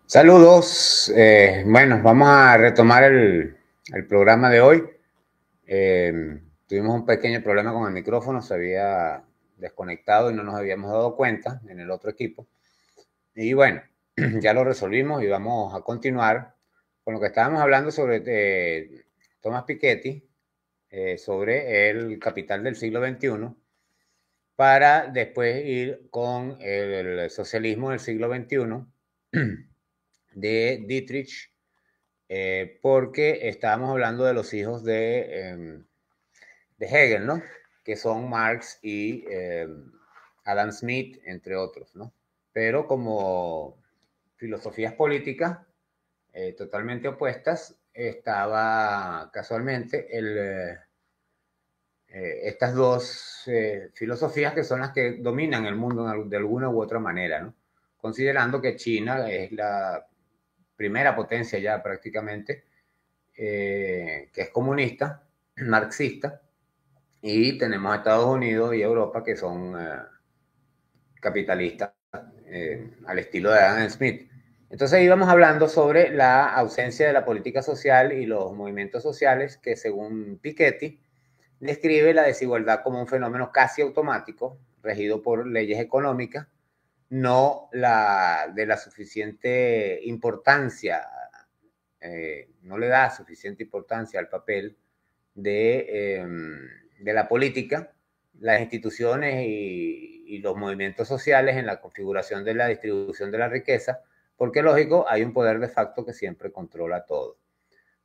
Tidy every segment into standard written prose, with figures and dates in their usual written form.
Saludos. Bueno, vamos a retomar el programa de hoy. Tuvimos un pequeño problema con el micrófono, se había desconectado y no nos habíamos dado cuenta en el otro equipo. Y bueno, ya lo resolvimos y vamos a continuar con lo que estábamos hablando sobre Thomas Piketty, sobre el capital del siglo XXI, para después ir con el socialismo del siglo XXI de Dietrich, porque estábamos hablando de los hijos de Hegel, ¿no? Que son Marx y Adam Smith, entre otros, ¿no? Pero como filosofías políticas totalmente opuestas, estaba casualmente estas dos filosofías que son las que dominan el mundo de alguna u otra manera, ¿no? Considerando que China es la primera potencia ya prácticamente, que es comunista, marxista, y tenemos a Estados Unidos y Europa que son capitalistas al estilo de Adam Smith. Entonces íbamos hablando sobre la ausencia de la política social y los movimientos sociales que, según Piketty, describe la desigualdad como un fenómeno casi automático, regido por leyes económicas, no de la suficiente importancia, no le da suficiente importancia al papel de la política, las instituciones y los movimientos sociales en la configuración de la distribución de la riqueza, porque lógico, hay un poder de facto que siempre controla todo.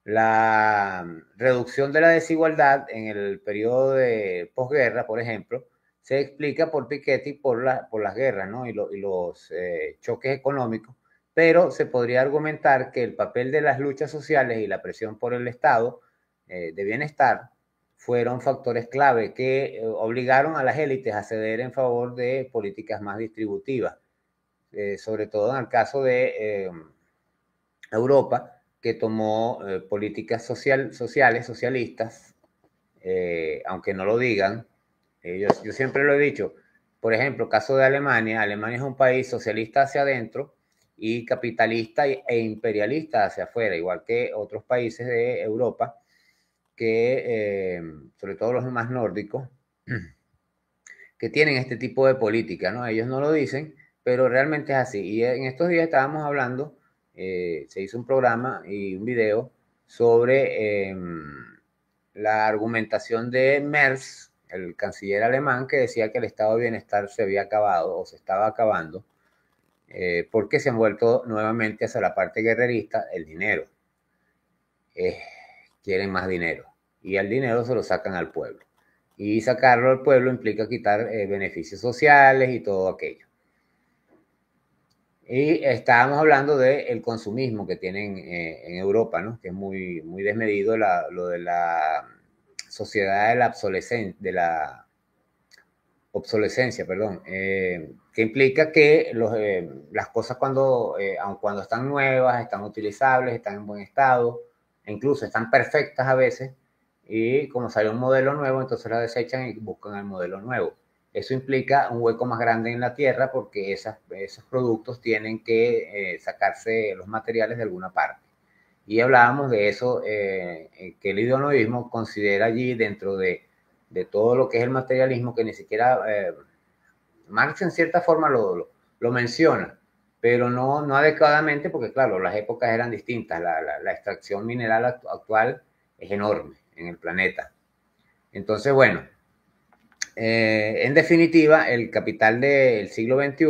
La reducción de la desigualdad en el periodo de posguerra, por ejemplo, se explica por Piketty por las guerras, ¿no? y los choques económicos, pero se podría argumentar que el papel de las luchas sociales y la presión por el Estado de bienestar fueron factores clave que obligaron a las élites a ceder en favor de políticas más distributivas, sobre todo en el caso de Europa, que tomó políticas sociales, socialistas, aunque no lo digan. Yo siempre lo he dicho. Por ejemplo, caso de Alemania. Alemania es un país socialista hacia adentro y capitalista e imperialista hacia afuera, igual que otros países de Europa, que sobre todo los más nórdicos, que tienen este tipo de política, ¿no? Ellos no lo dicen, pero realmente es así. Y en estos días estábamos hablando, se hizo un programa y un video sobre la argumentación de Merz, el canciller alemán, que decía que el estado de bienestar se había acabado o se estaba acabando, porque se han vuelto nuevamente hacia la parte guerrerista el dinero. Eh, Quieren más dinero y el dinero se lo sacan al pueblo. Y sacarlo al pueblo implica quitar beneficios sociales y todo aquello. Y estábamos hablando del consumismo que tienen en Europa, ¿no? Que es muy desmedido lo de la sociedad de la obsolescencia, perdón, que implica que las cosas aun cuando están nuevas, están utilizables, están en buen estado, e incluso están perfectas a veces, y como sale un modelo nuevo, entonces la desechan y buscan el modelo nuevo. Eso implica un hueco más grande en la tierra porque esos productos tienen que sacarse los materiales de alguna parte. Y hablábamos de eso, que el ideologismo considera allí dentro de todo lo que es el materialismo, que ni siquiera Marx en cierta forma lo menciona, pero no adecuadamente, porque claro, las épocas eran distintas, la extracción mineral actual es enorme en el planeta. Entonces, bueno, en definitiva, el Capital del siglo XXI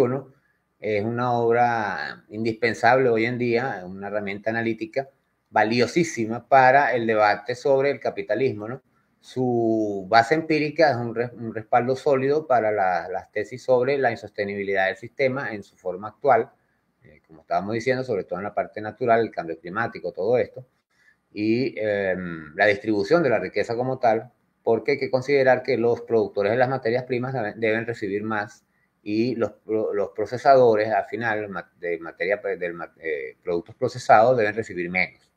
es una obra indispensable hoy en día, una herramienta analítica valiosísima para el debate sobre el capitalismo, ¿no? Su base empírica es un respaldo sólido para las tesis sobre la insostenibilidad del sistema en su forma actual, como estábamos diciendo, sobre todo en la parte natural, el cambio climático, todo esto, y la distribución de la riqueza como tal, porque hay que considerar que los productores de las materias primas deben recibir más y los procesadores al final de productos procesados deben recibir menos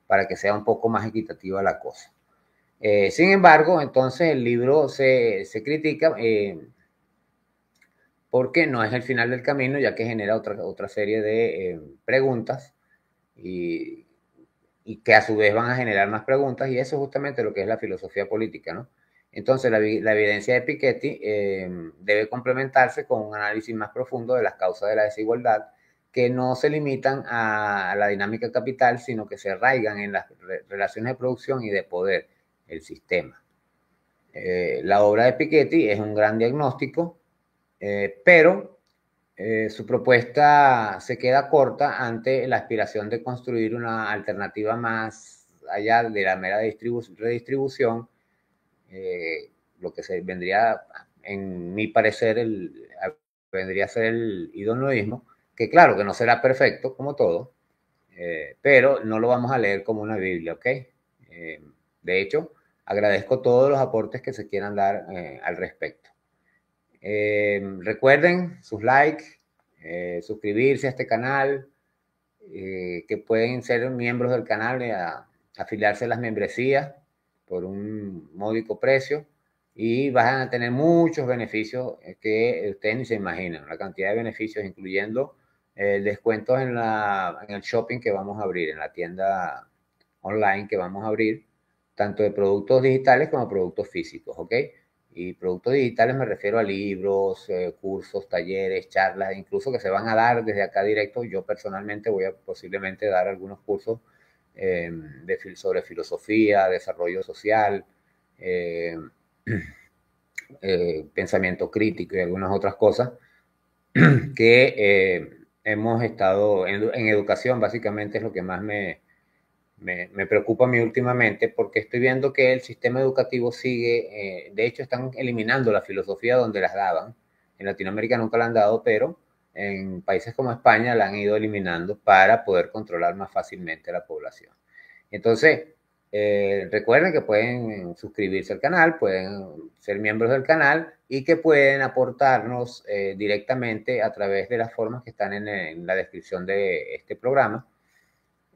para que sea un poco más equitativa la cosa. Sin embargo, entonces el libro se critica porque no es el final del camino, ya que genera otra serie de preguntas y, y que a su vez van a generar más preguntas, y eso es justamente lo que es la filosofía política, ¿no? Entonces, la evidencia de Piketty debe complementarse con un análisis más profundo de las causas de la desigualdad, que no se limitan a la dinámica capital, sino que se arraigan en las relaciones de producción y de poder, el sistema. La obra de Piketty es un gran diagnóstico, pero su propuesta se queda corta ante la aspiración de construir una alternativa más allá de la mera redistribución, lo que se vendría, en mi parecer, vendría a ser el idoneísmo, que claro, que no será perfecto como todo, pero no lo vamos a leer como una Biblia, ¿ok? De hecho, agradezco todos los aportes que se quieran dar al respecto. Recuerden sus likes, suscribirse a este canal, que pueden ser miembros del canal, afiliarse a las membresías por un módico precio, y van a tener muchos beneficios que ustedes ni se imaginan, la cantidad de beneficios, incluyendo descuentos en el shopping que vamos a abrir, en la tienda online que vamos a abrir, tanto de productos digitales como productos físicos, ¿ok? Y productos digitales me refiero a libros, cursos, talleres, charlas, incluso que se van a dar desde acá directo. Yo personalmente voy a posiblemente dar algunos cursos sobre filosofía, desarrollo social, eh, pensamiento crítico y algunas otras cosas que hemos estado en educación. Básicamente es lo que más me preocupa a mí últimamente, porque estoy viendo que el sistema educativo sigue, de hecho están eliminando la filosofía donde las daban. En Latinoamérica nunca la han dado, pero en países como España la han ido eliminando para poder controlar más fácilmente a la población. Entonces, recuerden que pueden suscribirse al canal, pueden ser miembros del canal, y que pueden aportarnos directamente a través de las formas que están en la descripción de este programa.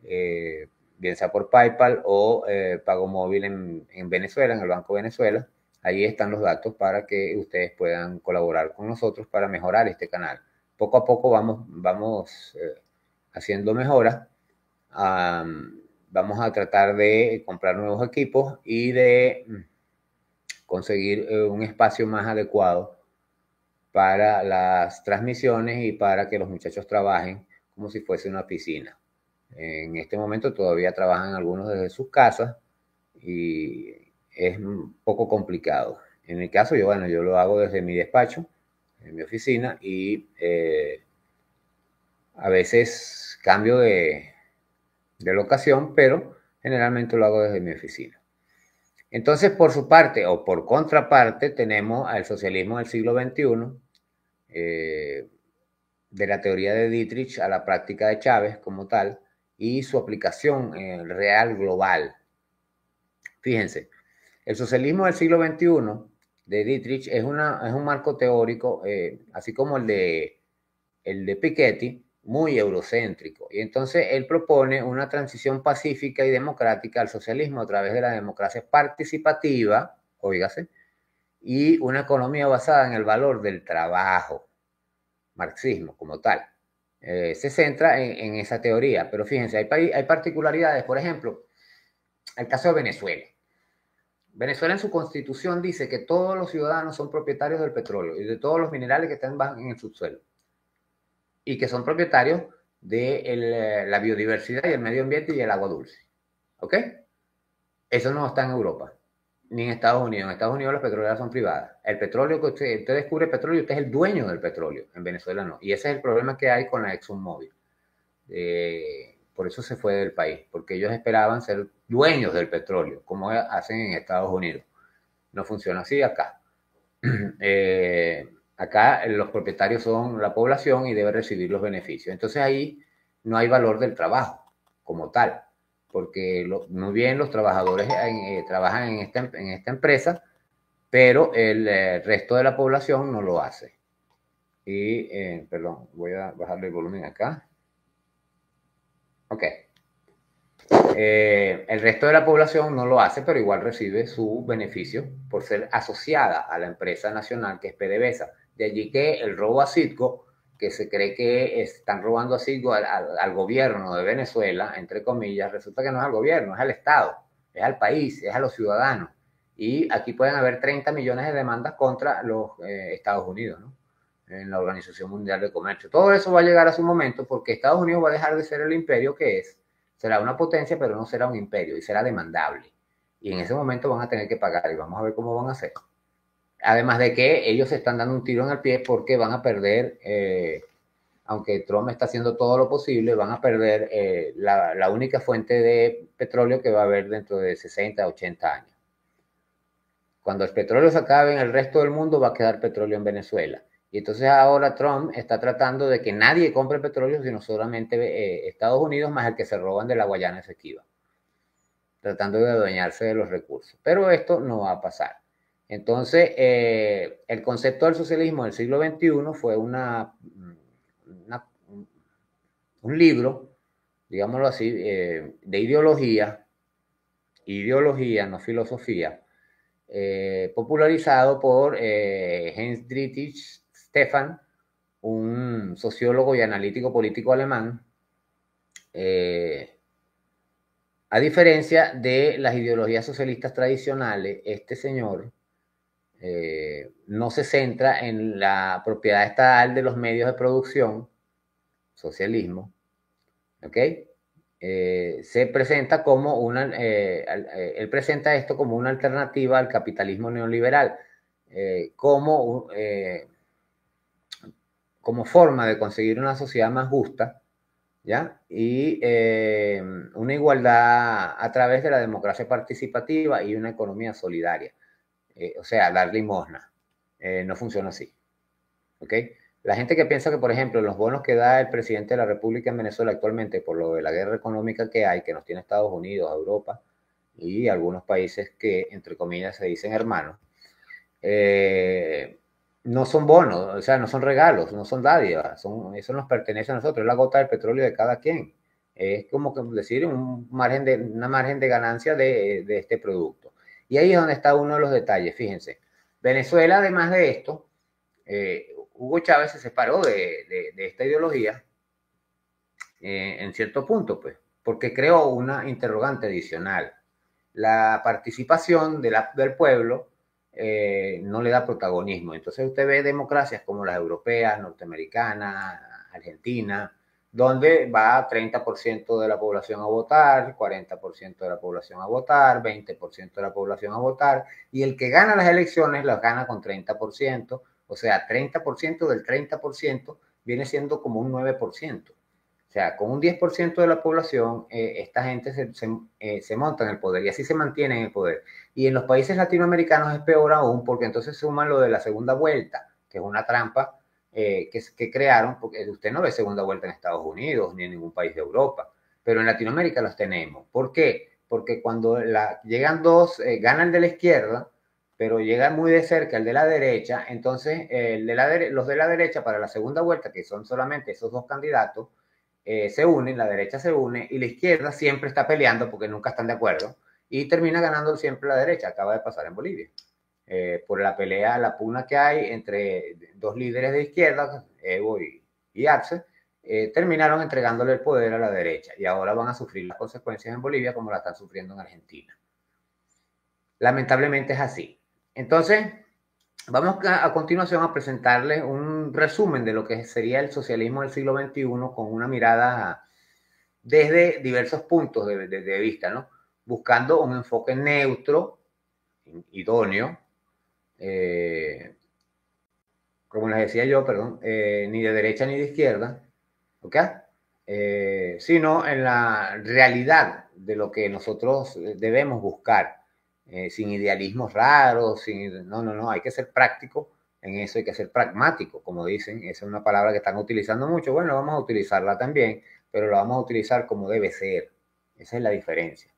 Bien sea por PayPal o pago móvil en Venezuela, en el Banco Venezuela. Ahí están los datos para que ustedes puedan colaborar con nosotros para mejorar este canal. Poco a poco vamos haciendo mejoras. Vamos a tratar de comprar nuevos equipos y de conseguir un espacio más adecuado para las transmisiones y para que los muchachos trabajen como si fuese una piscina. En este momento todavía trabajan algunos desde sus casas y es un poco complicado. En mi caso, yo lo hago desde mi despacho, en mi oficina, y a veces cambio de locación, pero generalmente lo hago desde mi oficina. Entonces, por su parte o por contraparte, tenemos al socialismo del siglo XXI, de la teoría de Dietrich a la práctica de Chávez como tal, y su aplicación real global. Fíjense, el socialismo del siglo XXI de Dietrich es un marco teórico, así como el de Piketty, muy eurocéntrico. Y entonces él propone una transición pacífica y democrática al socialismo a través de la democracia participativa, óigase, y una economía basada en el valor del trabajo, marxismo como tal. Se centra en esa teoría, pero fíjense, hay particularidades. Por ejemplo, el caso de Venezuela. Venezuela en su constitución dice que todos los ciudadanos son propietarios del petróleo y de todos los minerales que están en el subsuelo, y que son propietarios de la biodiversidad y el medio ambiente y el agua dulce. ¿Ok? Eso no está en Europa, ni en Estados Unidos. En Estados Unidos las petroleras son privadas. El petróleo que usted descubre petróleo, usted es el dueño del petróleo. En Venezuela no. Y ese es el problema que hay con la ExxonMobil. Por eso se fue del país, porque ellos esperaban ser dueños del petróleo, como hacen en Estados Unidos. No funciona así acá. Acá los propietarios son la población y debe recibir los beneficios. Entonces ahí no hay valor del trabajo como tal, porque muy bien los trabajadores trabajan en esta empresa, pero el resto de la población no lo hace. Y, perdón, voy a bajarle el volumen acá. Ok. El resto de la población no lo hace, pero igual recibe su beneficio por ser asociada a la empresa nacional que es PDVSA. De allí que el robo a Citgo, que se cree que están robando a Citgo al gobierno de Venezuela, entre comillas, resulta que no es al gobierno, es al Estado, es al país, es a los ciudadanos. Y aquí pueden haber 30 millones de demandas contra los Estados Unidos, ¿no? En la Organización Mundial de Comercio. Todo eso va a llegar a su momento porque Estados Unidos va a dejar de ser el imperio que es. Será una potencia, pero no será un imperio y será demandable. Y en ese momento van a tener que pagar y vamos a ver cómo van a hacer. Además de que ellos se están dando un tiro en el pie porque van a perder, aunque Trump está haciendo todo lo posible, van a perder la única fuente de petróleo que va a haber dentro de 60, 80 años. Cuando el petróleo se acabe en el resto del mundo, va a quedar petróleo en Venezuela. Y entonces ahora Trump está tratando de que nadie compre petróleo, sino solamente Estados Unidos más el que se roban de la Guayana Esequiba, tratando de adueñarse de los recursos. Pero esto no va a pasar. Entonces, el concepto del socialismo del siglo XXI fue un libro, digámoslo así, de ideología, no filosofía, popularizado por Heinz Dietrich Stephan, un sociólogo y analítico político alemán, a diferencia de las ideologías socialistas tradicionales, este señor no se centra en la propiedad estatal de los medios de producción, socialismo, ¿ok? Se presenta como él presenta esto como una alternativa al capitalismo neoliberal, como forma de conseguir una sociedad más justa, ¿ya? Y una igualdad a través de la democracia participativa y una economía solidaria. O sea, dar limosna. No funciona así, ¿ok? La gente que piensa que, por ejemplo, los bonos que da el presidente de la República en Venezuela actualmente por lo de la guerra económica que hay, que nos tiene Estados Unidos, Europa y algunos países que, entre comillas, se dicen hermanos, no son bonos, o sea, no son regalos, no son dádivas, eso nos pertenece a nosotros, es la gota del petróleo de cada quien. Es como decir una margen de ganancia de este producto. Y ahí es donde está uno de los detalles, fíjense. Venezuela, además de esto, Hugo Chávez se separó de esta ideología en cierto punto, pues, porque creó una interrogante adicional. La participación del pueblo no le da protagonismo. Entonces usted ve democracias como las europeas, norteamericanas, argentinas, donde va 30% de la población a votar, 40% de la población a votar, 20% de la población a votar, y el que gana las elecciones las gana con 30%, o sea, 30% del 30% viene siendo como un 9%. O sea, con un 10% de la población, esta gente se monta en el poder y así se mantiene en el poder. Y en los países latinoamericanos es peor aún porque entonces suman lo de la segunda vuelta, que es una trampa que crearon, porque usted no ve segunda vuelta en Estados Unidos ni en ningún país de Europa, pero en Latinoamérica los tenemos. ¿Por qué? Porque cuando llegan dos, gana el de la izquierda, pero llega muy de cerca el de la derecha, entonces los de la derecha para la segunda vuelta, que son solamente esos dos candidatos, se unen, la derecha se une y la izquierda siempre está peleando porque nunca están de acuerdo y termina ganando siempre la derecha. Acaba de pasar en Bolivia. Por la pelea, la pugna que hay entre dos líderes de izquierda, Evo y Arce, terminaron entregándole el poder a la derecha y ahora van a sufrir las consecuencias en Bolivia como la están sufriendo en Argentina. Lamentablemente es así. Entonces, vamos a continuación a presentarles un resumen de lo que sería el socialismo del siglo XXI con una mirada desde diversos puntos de vista, ¿no? Buscando un enfoque neutro, idóneo, como les decía yo, perdón, ni de derecha ni de izquierda, ¿ok? Sino en la realidad de lo que nosotros debemos buscar, sin idealismos raros, no, hay que ser práctico en eso, hay que ser pragmático, como dicen, esa es una palabra que están utilizando mucho, bueno, vamos a utilizarla también, pero la vamos a utilizar como debe ser, esa es la diferencia.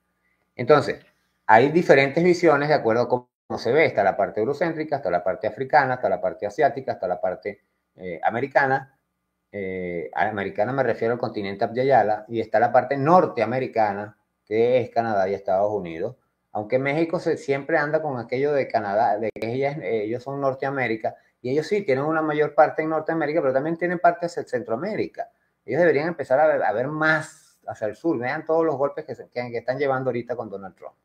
Entonces, hay diferentes visiones de acuerdo a cómo se ve, está la parte eurocéntrica, está la parte africana, está la parte asiática, está la parte americana, americana me refiero al continente Abya Yala, y está la parte norteamericana, que es Canadá y Estados Unidos. Aunque México siempre anda con aquello de Canadá, de que ellos son Norteamérica, y ellos sí tienen una mayor parte en Norteamérica, pero también tienen parte hacia Centroamérica. Ellos deberían empezar a ver más hacia el sur. Vean todos los golpes que están llevando ahorita con Donald Trump.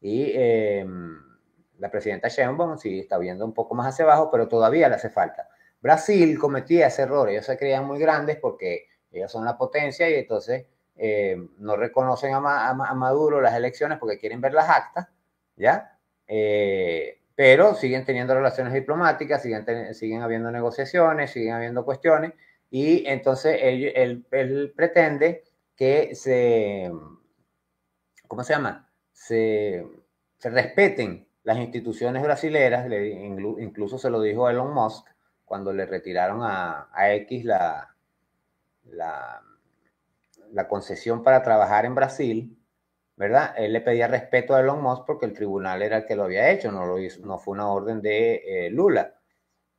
Y la presidenta Sheinbaum sí está viendo un poco más hacia abajo, pero todavía le hace falta. Brasil cometía ese error. Ellos se creían muy grandes porque ellos son la potencia y entonces no reconocen a Maduro las elecciones porque quieren ver las actas, ¿ya? Pero siguen teniendo relaciones diplomáticas, siguen habiendo negociaciones, siguen habiendo cuestiones, y entonces él pretende que ¿cómo se llama? Se respeten las instituciones brasileras, incluso se lo dijo Elon Musk cuando le retiraron a X la, la concesión para trabajar en Brasil, ¿verdad? Él le pedía respeto a Elon Musk porque el tribunal era el que lo había hecho, no fue una orden de Lula.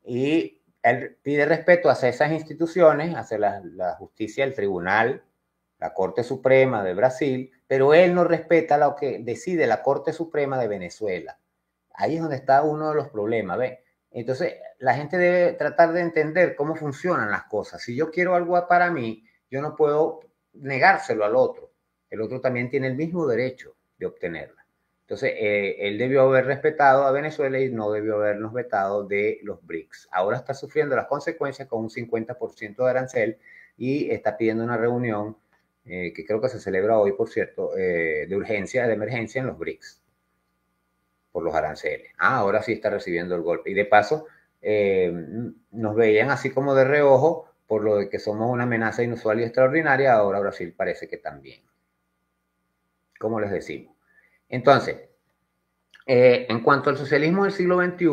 Y él pide respeto hacia esas instituciones, hacia la justicia, el tribunal, la Corte Suprema de Brasil, pero él no respeta lo que decide la Corte Suprema de Venezuela. Ahí es donde está uno de los problemas, ¿ves? Entonces, la gente debe tratar de entender cómo funcionan las cosas. Si yo quiero algo para mí, yo no puedo negárselo al otro. El otro también tiene el mismo derecho de obtenerla. Entonces, él debió haber respetado a Venezuela y no debió habernos vetado de los BRICS. Ahora está sufriendo las consecuencias con un 50% de arancel y está pidiendo una reunión que creo que se celebra hoy, por cierto, de urgencia, de emergencia en los BRICS, por los aranceles. Ahora sí está recibiendo el golpe. Y de paso, nos veían así como de reojo por lo de que somos una amenaza inusual y extraordinaria. Ahora Brasil parece que también. Como les decimos. Entonces, en cuanto al socialismo del siglo XXI,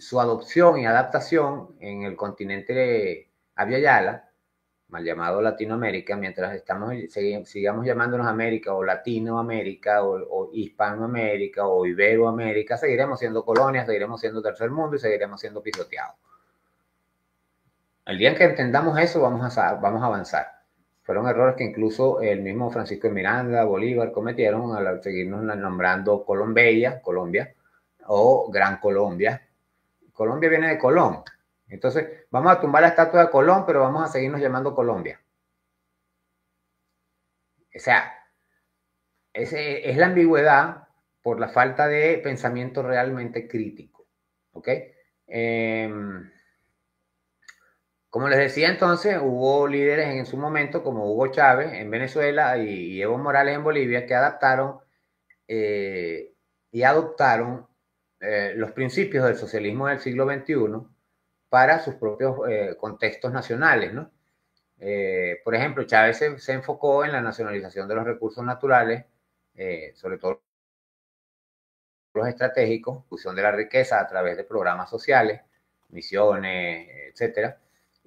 su adopción y adaptación en el continente de Aviala, mal llamado Latinoamérica, mientras sigamos llamándonos América o Latinoamérica o Hispanoamérica o Iberoamérica, seguiremos siendo colonias, seguiremos siendo tercer mundo y seguiremos siendo pisoteados. El día en que entendamos eso, vamos a avanzar. Fueron errores que incluso el mismo Francisco de Miranda, Bolívar cometieron al seguirnos nombrando Colombia o Gran Colombia. Colombia viene de Colón. Entonces, vamos a tumbar la estatua de Colón, pero vamos a seguirnos llamando Colombia. O sea, es la ambigüedad por la falta de pensamiento realmente crítico. ¿Ok? Como les decía entonces, hubo líderes en su momento como Hugo Chávez en Venezuela y Evo Morales en Bolivia que adaptaron y adoptaron los principios del socialismo del siglo XXI para sus propios contextos nacionales, ¿no? Por ejemplo, Chávez se enfocó en la nacionalización de los recursos naturales, sobre todo los estratégicos, fusión de la riqueza a través de programas sociales, misiones, etcétera,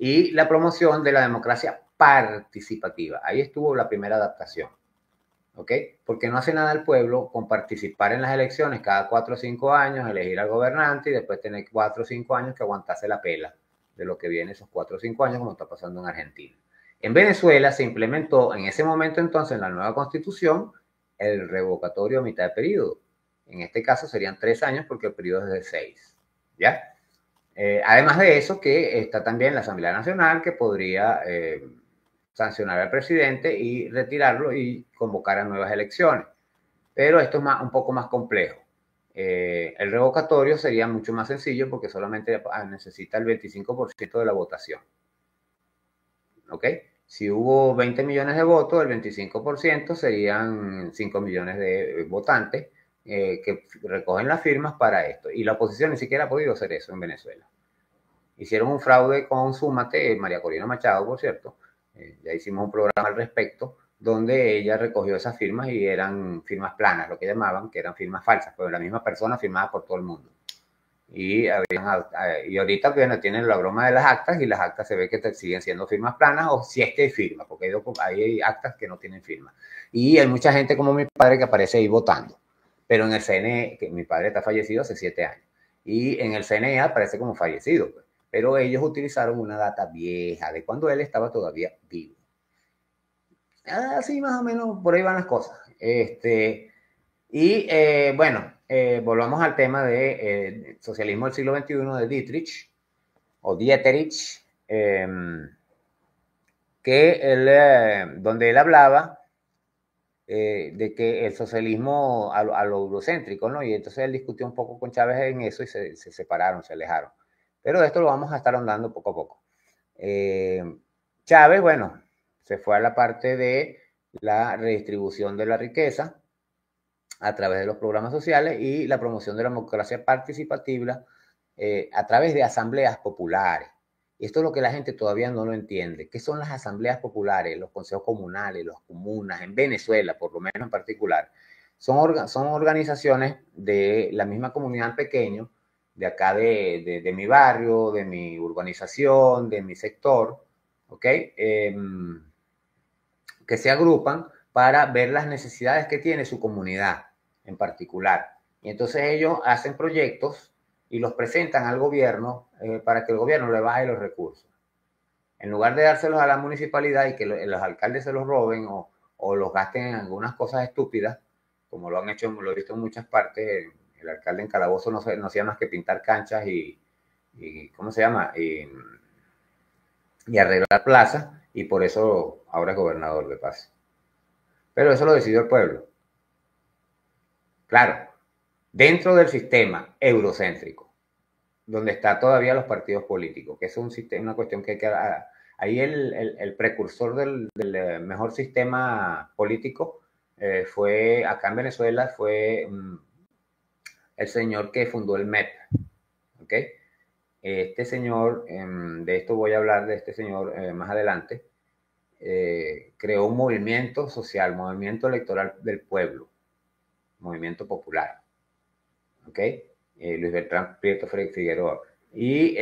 y la promoción de la democracia participativa. Ahí estuvo la primera adaptación. ¿Ok? Porque no hace nada el pueblo con participar en las elecciones cada 4 o 5 años, elegir al gobernante y después tener 4 o 5 años que aguantarse la pela de lo que viene esos 4 o 5 años, como está pasando en Argentina. En Venezuela se implementó en ese momento entonces en la nueva constitución el revocatorio a mitad de periodo. En este caso serían 3 años porque el periodo es de 6. ¿Ya? Además de eso, que está también la Asamblea Nacional que podría sancionar al presidente y retirarlo y convocar a nuevas elecciones. Pero esto es un poco más complejo. El revocatorio sería mucho más sencillo porque solamente necesita el 25% de la votación. ¿Ok? Si hubo 20 millones de votos, el 25% serían 5 millones de votantes que recogen las firmas para esto. Y la oposición ni siquiera ha podido hacer eso en Venezuela. Hicieron un fraude con Súmate, María Corina Machado, por cierto. Ya hicimos un programa al respecto, donde ella recogió esas firmas y eran firmas planas, lo que llamaban, que eran firmas falsas, pero la misma persona firmada por todo el mundo. Y ahorita bueno, tienen la broma de las actas y las actas se ve que siguen siendo firmas planas o si es que hay firma, porque hay actas que no tienen firma. Y hay mucha gente como mi padre que aparece ahí votando, pero en el CNE, que mi padre está fallecido hace 7 años, y en el CNE aparece como fallecido, pues. Pero ellos utilizaron una data vieja de cuando él estaba todavía vivo. Así más o menos por ahí van las cosas. Bueno, volvamos al tema de socialismo del siglo XXI de Dietrich, o Dieterich, donde él hablaba de que el socialismo a lo eurocéntrico, ¿no? Y entonces él discutió un poco con Chávez en eso y se separaron, se alejaron. Pero de esto lo vamos a estar ahondando poco a poco. Chávez, bueno, se fue a la parte de la redistribución de la riqueza a través de los programas sociales y la promoción de la democracia participativa a través de asambleas populares. Y esto es lo que la gente todavía no lo entiende. ¿Qué son las asambleas populares, los consejos comunales, las comunas, en Venezuela, por lo menos en particular? Son organizaciones de la misma comunidad pequeño, de acá de mi barrio, de mi urbanización, de mi sector, ¿ok? Que se agrupan para ver las necesidades que tiene su comunidad en particular. Y entonces ellos hacen proyectos y los presentan al gobierno para que el gobierno le baje los recursos. En lugar de dárselos a la municipalidad y que los alcaldes se los roben o los gasten en algunas cosas estúpidas, como lo han hecho, lo he visto en muchas partes, el alcalde en Calabozo no hacía más que pintar canchas y ¿cómo se llama? Y arreglar plazas, y por eso ahora es gobernador de paz. Pero eso lo decidió el pueblo. Claro, dentro del sistema eurocéntrico, donde está todavía los partidos políticos, que es un sistema, una cuestión que hay que... Ahí el precursor del mejor sistema político fue, acá en Venezuela, fue el señor que fundó el MEP, ¿ok? Este señor, de esto voy a hablar de este señor más adelante, creó un movimiento social, movimiento electoral del pueblo, movimiento popular, ¿ok? Luis Bertrán Prieto Figueroa. Y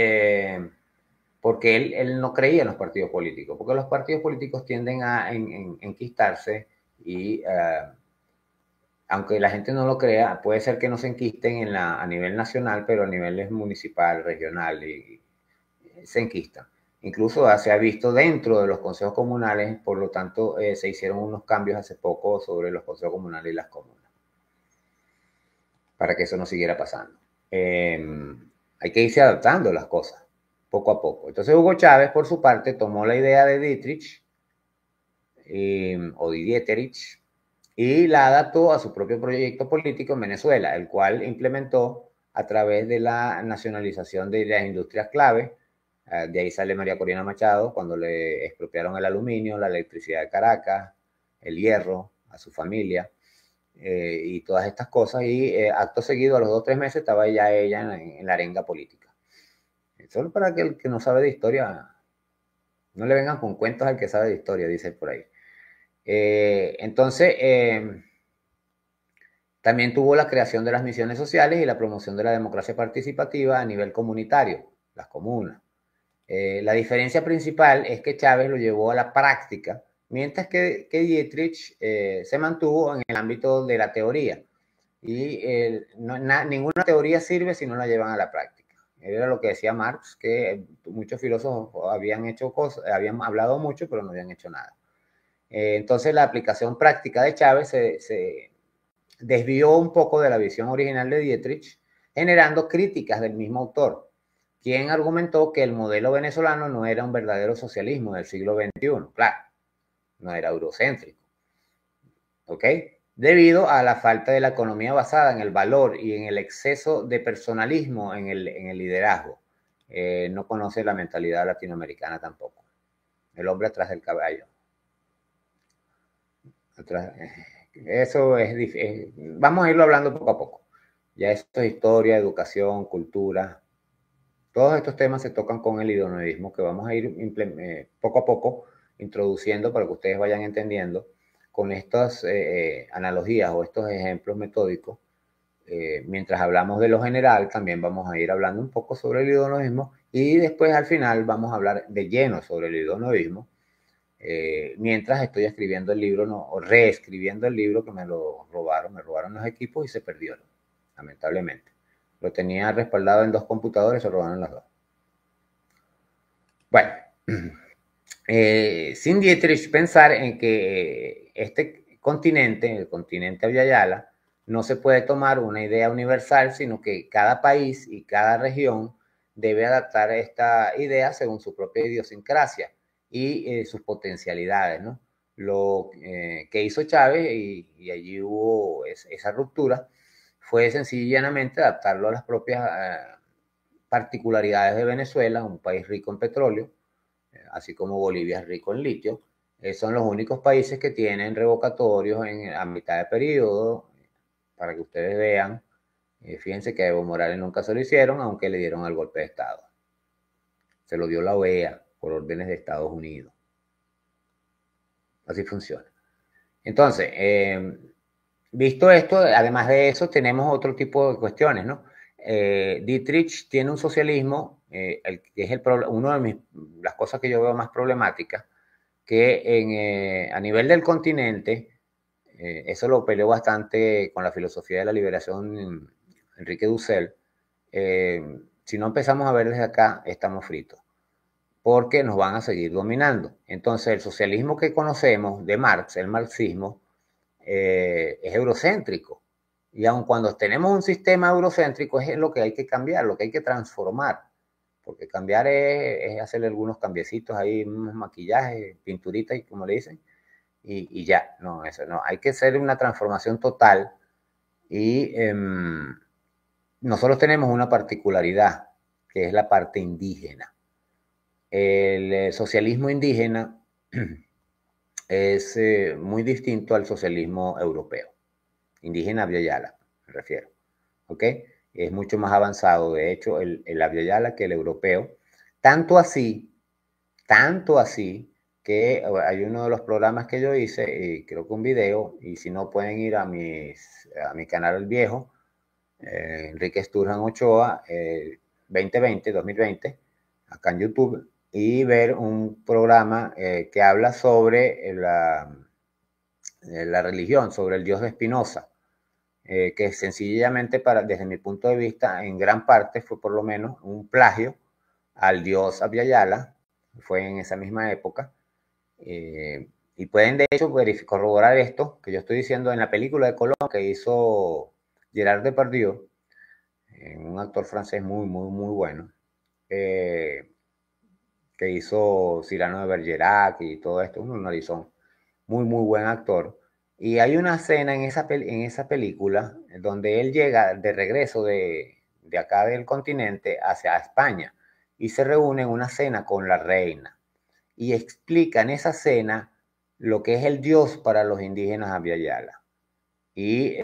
porque él no creía en los partidos políticos, porque los partidos políticos tienden a enquistarse y aunque la gente no lo crea, puede ser que no se enquisten a nivel nacional, pero a nivel municipal, regional, y se enquistan. Incluso se ha visto dentro de los consejos comunales, por lo tanto, se hicieron unos cambios hace poco sobre los consejos comunales y las comunas, para que eso no siguiera pasando. Hay que irse adaptando las cosas, poco a poco. Entonces Hugo Chávez, por su parte, tomó la idea de Dietrich, o de Dieterich, y la adaptó a su propio proyecto político en Venezuela, el cual implementó a través de la nacionalización de las industrias clave. De ahí sale María Corina Machado cuando le expropiaron el aluminio, la electricidad de Caracas, el hierro a su familia y todas estas cosas. Y acto seguido, a los 2 o 3 meses, estaba ya ella en la arenga política. Solo para que el que no sabe de historia, no le vengan con cuentos al que sabe de historia, dice por ahí. Entonces, también tuvo la creación de las misiones sociales y la promoción de la democracia participativa a nivel comunitario, las comunas. La diferencia principal es que Chávez lo llevó a la práctica, mientras que Dietrich se mantuvo en el ámbito de la teoría. Y ninguna teoría sirve si no la llevan a la práctica. Era lo que decía Marx, que muchos filósofos habían hecho cosas, habían hablado mucho, pero no habían hecho nada. Entonces la aplicación práctica de Chávez se desvió un poco de la visión original de Dietrich, generando críticas del mismo autor, quien argumentó que el modelo venezolano no era un verdadero socialismo del siglo XXI, claro, no era eurocéntrico, ¿ok? Debido a la falta de la economía basada en el valor y en el exceso de personalismo en el liderazgo. No conoce la mentalidad latinoamericana tampoco. El hombre atrás del caballo. Eso es, vamos a irlo hablando poco a poco. Ya esto es historia, educación, cultura. Todos estos temas se tocan con el idoneísmo que vamos a ir poco a poco introduciendo para que ustedes vayan entendiendo con estas analogías o estos ejemplos metódicos. Mientras hablamos de lo general, también vamos a ir hablando un poco sobre el idoneísmo y después al final vamos a hablar de lleno sobre el idoneísmo. Mientras estoy escribiendo el libro, no, o reescribiendo el libro que me robaron los equipos y se perdieron, lamentablemente. Lo tenía respaldado en 2 computadores, se robaron las 2. Bueno, sin Dietrich pensar en que este continente, el continente Abya-Yala, no se puede tomar una idea universal, sino que cada país y cada región debe adaptar esta idea según su propia idiosincrasia y sus potencialidades, ¿no? Lo que hizo Chávez, y allí hubo esa ruptura, fue sencillamente adaptarlo a las propias particularidades de Venezuela, un país rico en petróleo, así como Bolivia es rico en litio. Son los únicos países que tienen revocatorios a mitad de periodo, para que ustedes vean. Fíjense que a Evo Morales nunca se lo hicieron, aunque le dieron el golpe de Estado. Se lo dio la OEA por órdenes de Estados Unidos. Así funciona. Entonces, visto esto, además de eso, tenemos otro tipo de cuestiones, ¿no? Dietrich tiene un socialismo, que es una de las cosas que yo veo más problemáticas, que a nivel del continente, eso lo peleó bastante con la filosofía de la liberación Enrique Dussel. Si no empezamos a ver desde acá, estamos fritos, porque nos van a seguir dominando. Entonces, el socialismo que conocemos de Marx, el marxismo, es eurocéntrico. Y aun cuando tenemos un sistema eurocéntrico, es lo que hay que cambiar, lo que hay que transformar. Porque cambiar es hacerle algunos cambiecitos ahí, unos maquillajes, pinturitas, como le dicen, y ya. No, eso no. Hay que hacer una transformación total. Y nosotros tenemos una particularidad, que es la parte indígena. El socialismo indígena es muy distinto al socialismo europeo. Indígena Abya-Yala, me refiero. ¿Ok? Es mucho más avanzado, de hecho, el Abya-Yala que el europeo. Tanto así que hay uno de los programas que yo hice, y creo que un video, y si no pueden ir a mi canal El Viejo, Enrique Sturjan Ochoa, 2020, acá en YouTube, y ver un programa que habla sobre la religión, sobre el Dios de Spinoza, que sencillamente, desde mi punto de vista, en gran parte fue por lo menos un plagio al Dios Abya-Yala, fue en esa misma época, y pueden de hecho corroborar esto que yo estoy diciendo en la película de Colón que hizo Gerard Depardieu, un actor francés muy bueno, que hizo Cyrano de Bergerac y todo esto, un narizón, muy buen actor. Y hay una escena en esa película donde él llega de regreso de acá del continente hacia España y se reúne en una cena con la reina y explica en esa cena lo que es el Dios para los indígenas Abya-Yala. Y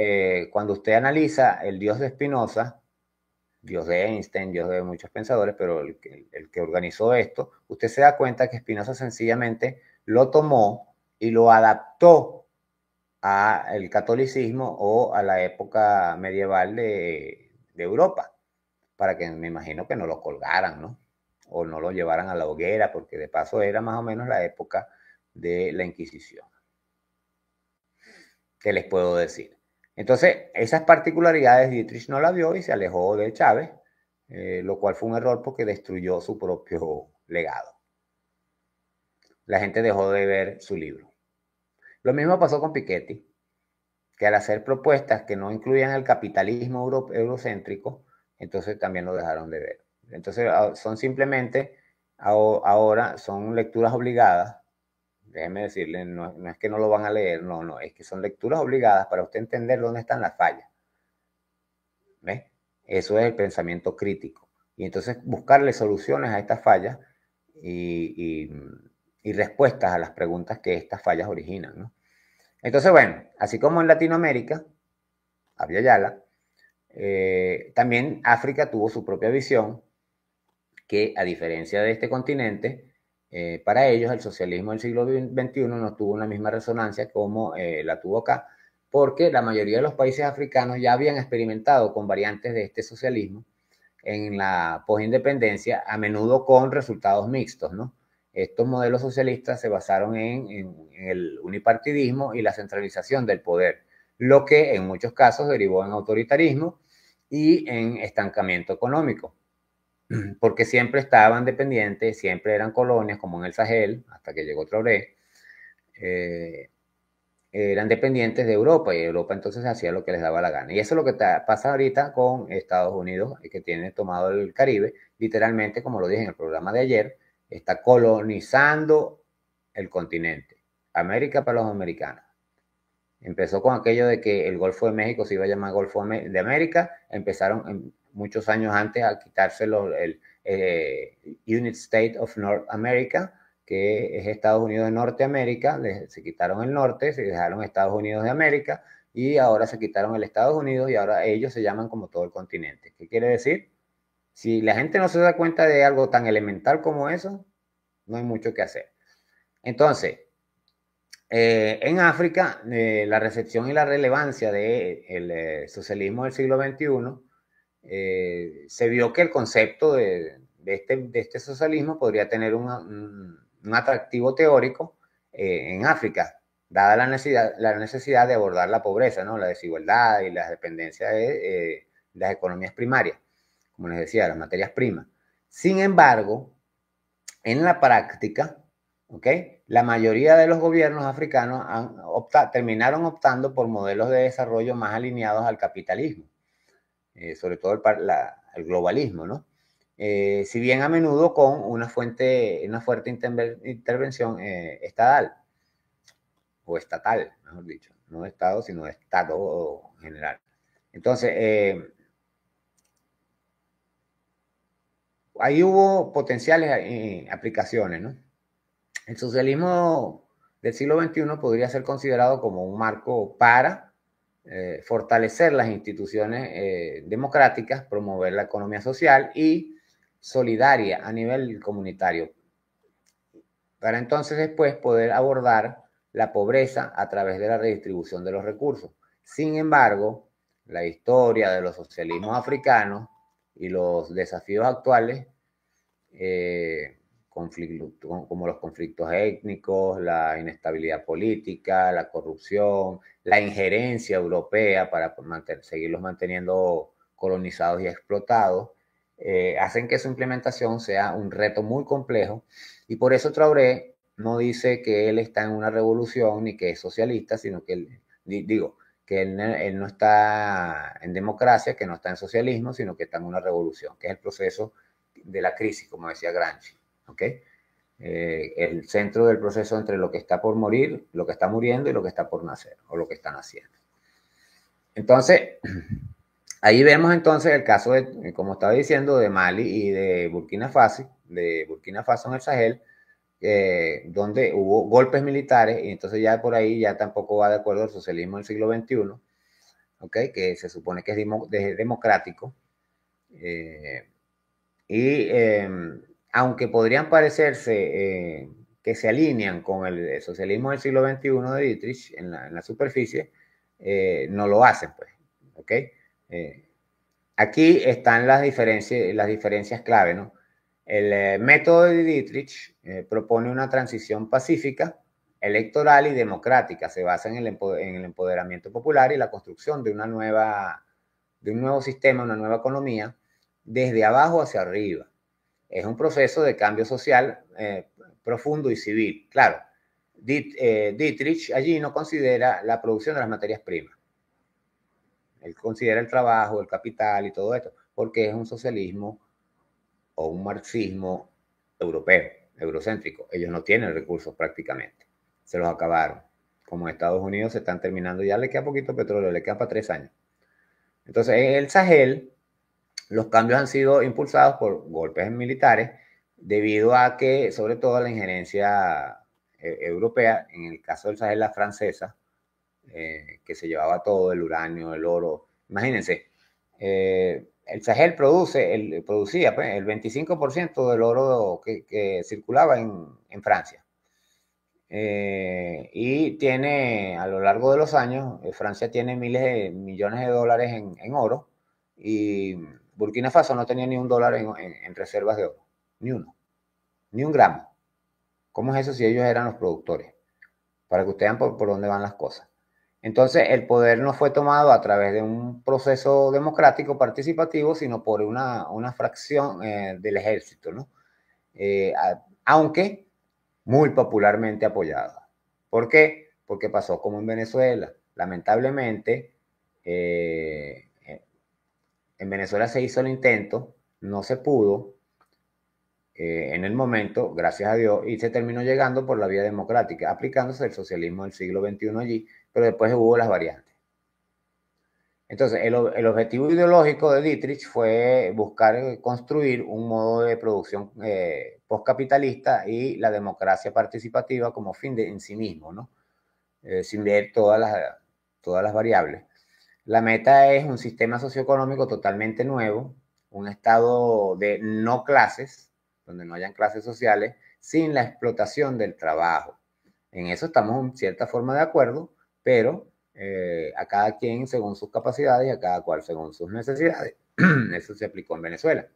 cuando usted analiza el Dios de Spinoza, Dios de Einstein, Dios de muchos pensadores, pero el que organizó esto, usted se da cuenta que Spinoza sencillamente lo tomó y lo adaptó al catolicismo o a la época medieval de Europa, para que me imagino que no lo colgaran, ¿no? O no lo llevaran a la hoguera, porque de paso era más o menos la época de la Inquisición. ¿Qué les puedo decir? Entonces, esas particularidades Dietrich no la vio y se alejó de Chávez, lo cual fue un error porque destruyó su propio legado. La gente dejó de ver su libro. Lo mismo pasó con Piketty, que al hacer propuestas que no incluían el capitalismo eurocéntrico, entonces también lo dejaron de ver. Entonces son simplemente, ahora son lecturas obligadas. Déjeme decirle, no es que no lo van a leer, no, es que son lecturas obligadas para usted entender dónde están las fallas. ¿Ves? Eso es el pensamiento crítico. Y entonces buscarle soluciones a estas fallas y respuestas a las preguntas que estas fallas originan, ¿no? Entonces, bueno, así como en Latinoamérica, Abya-Yala, también África tuvo su propia visión, que a diferencia de este continente, para ellos el socialismo del siglo XXI no tuvo una misma resonancia como la tuvo acá, porque la mayoría de los países africanos ya habían experimentado con variantes de este socialismo en la posindependencia, a menudo con resultados mixtos, ¿no? Estos modelos socialistas se basaron en el unipartidismo y la centralización del poder, lo que en muchos casos derivó en autoritarismo y en estancamiento económico. porque siempre estaban dependientes, siempre eran colonias, como en el Sahel, hasta que llegó Traoré, eran dependientes de Europa y Europa entonces hacía lo que les daba la gana. Y eso es lo que pasa ahorita con Estados Unidos, que tiene tomado el Caribe, literalmente, como lo dije en el programa de ayer, está colonizando el continente. América para los americanos. Empezó con aquello de que el Golfo de México se iba a llamar Golfo de América, empezaron muchos años antes a quitárselo el United States of North America, que es Estados Unidos de Norteamérica, se quitaron el norte, se dejaron Estados Unidos de América y ahora se quitaron el Estados Unidos y ahora ellos se llaman como todo el continente. ¿Qué quiere decir? Si la gente no se da cuenta de algo tan elemental como eso, no hay mucho que hacer. Entonces, en África, la recepción y la relevancia del socialismo del siglo XXI, se vio que el concepto de este socialismo podría tener un atractivo teórico en África, dada la necesidad de abordar la pobreza, ¿no? La desigualdad y las dependencias de las economías primarias, como les decía, las materias primas. Sin embargo, en la práctica, ¿okay? La mayoría de los gobiernos africanos terminaron optando por modelos de desarrollo más alineados al capitalismo, sobre todo el globalismo, ¿no? Si bien a menudo con una fuerte intervención estatal, o estatal, mejor dicho, no de Estado, sino de Estado en general. Entonces, ahí hubo potenciales aplicaciones, ¿no? El socialismo del siglo XXI podría ser considerado como un marco para fortalecer las instituciones democráticas, promover la economía social y solidaria a nivel comunitario, para entonces después poder abordar la pobreza a través de la redistribución de los recursos. Sin embargo, la historia de los socialismos africanos y los desafíos actuales como los conflictos étnicos, la inestabilidad política, la corrupción, la injerencia europea para seguirlos manteniendo colonizados y explotados, hacen que su implementación sea un reto muy complejo y por eso Traoré no dice que él está en una revolución ni que es socialista, sino que que él no está en democracia, que no está en socialismo, sino que está en una revolución, que es el proceso de la crisis, como decía Gramsci, ¿ok? El centro del proceso entre lo que está por morir, lo que está muriendo y lo que está por nacer, o lo que están haciendo. Entonces, ahí vemos entonces el caso de, como estaba diciendo, de Mali y de Burkina Faso en el Sahel, donde hubo golpes militares y entonces ya por ahí ya tampoco va de acuerdo al socialismo del siglo XXI, ¿okay? Que se supone que es democrático. Aunque podrían parecerse que se alinean con el socialismo del siglo XXI de Dietrich en la superficie, no lo hacen, pues. ¿Okay? Aquí están las diferencias clave, ¿no? El método de Dietrich propone una transición pacífica, electoral y democrática. Se basa en el empoderamiento popular y la construcción de un nuevo sistema, una nueva economía, desde abajo hacia arriba. Es un proceso de cambio social profundo y civil. Claro, Dietrich allí no considera la producción de las materias primas. Él considera el trabajo, el capital y todo esto, porque es un socialismo o un marxismo europeo, eurocéntrico. Ellos no tienen recursos prácticamente. Se los acabaron. Como en Estados Unidos se están terminando, ya le queda poquito petróleo, le queda para 3 años. Entonces, en el Sahel, los cambios han sido impulsados por golpes militares debido a que, sobre todo, la injerencia europea, en el caso del Sahel, la francesa, que se llevaba todo, el uranio, el oro. Imagínense, el Sahel producía pues, el 25% del oro que circulaba en Francia. Y tiene, a lo largo de los años, Francia tiene miles de millones de dólares en oro y Burkina Faso no tenía ni un dólar en reservas de oro, ni uno, ni un gramo. ¿Cómo es eso si ellos eran los productores? Para que ustedes vean por dónde van las cosas. Entonces, el poder no fue tomado a través de un proceso democrático participativo, sino por una fracción del ejército, ¿no? Aunque muy popularmente apoyada. ¿Por qué? Porque pasó como en Venezuela. Lamentablemente, en Venezuela se hizo el intento, no se pudo en el momento, gracias a Dios, y se terminó llegando por la vía democrática, aplicándose el socialismo del siglo XXI allí, pero después hubo las variantes. Entonces, el objetivo ideológico de Dietrich fue buscar construir un modo de producción postcapitalista y la democracia participativa como fin en sí mismo, ¿no? Sin ver todas las variables. La meta es un sistema socioeconómico totalmente nuevo, un estado de no clases, donde no hayan clases sociales, sin la explotación del trabajo. En eso estamos en cierta forma de acuerdo, pero a cada quien según sus capacidades y a cada cual según sus necesidades. Eso se aplicó en Venezuela.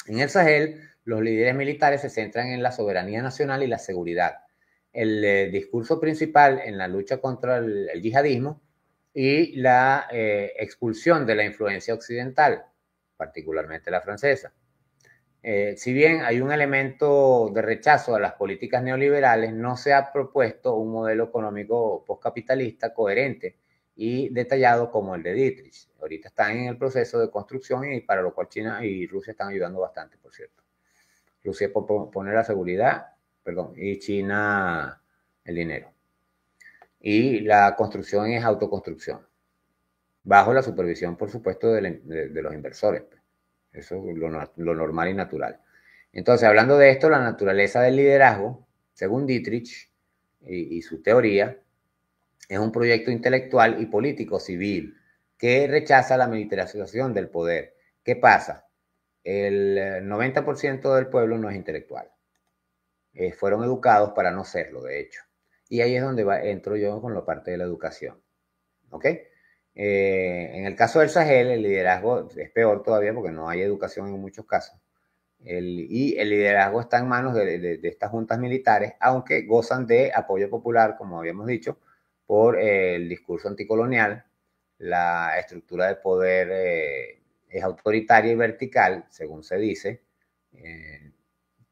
En el Sahel, los líderes militares se centran en la soberanía nacional y la seguridad. El discurso principal en la lucha contra el yihadismo y la expulsión de la influencia occidental, particularmente la francesa. Si bien hay un elemento de rechazo a las políticas neoliberales, no se ha propuesto un modelo económico postcapitalista coherente y detallado como el de Dietrich. Ahorita están en el proceso de construcción y para lo cual China y Rusia están ayudando bastante, por cierto. Rusia pone la seguridad, perdón, y China el dinero. Y la construcción es autoconstrucción, bajo la supervisión, por supuesto, de los inversores. Eso es lo normal y natural. Entonces, hablando de esto, la naturaleza del liderazgo, según Dietrich y su teoría, es un proyecto intelectual y político civil que rechaza la militarización del poder. ¿Qué pasa? El 90% del pueblo no es intelectual. Fueron educados para no serlo, de hecho. Y ahí es donde entro yo con la parte de la educación. ¿Ok? En el caso del Sahel, el liderazgo es peor todavía porque no hay educación en muchos casos. Y el liderazgo está en manos de estas juntas militares, aunque gozan de apoyo popular, como habíamos dicho, por el discurso anticolonial. La estructura de poder es autoritaria y vertical, según se dice.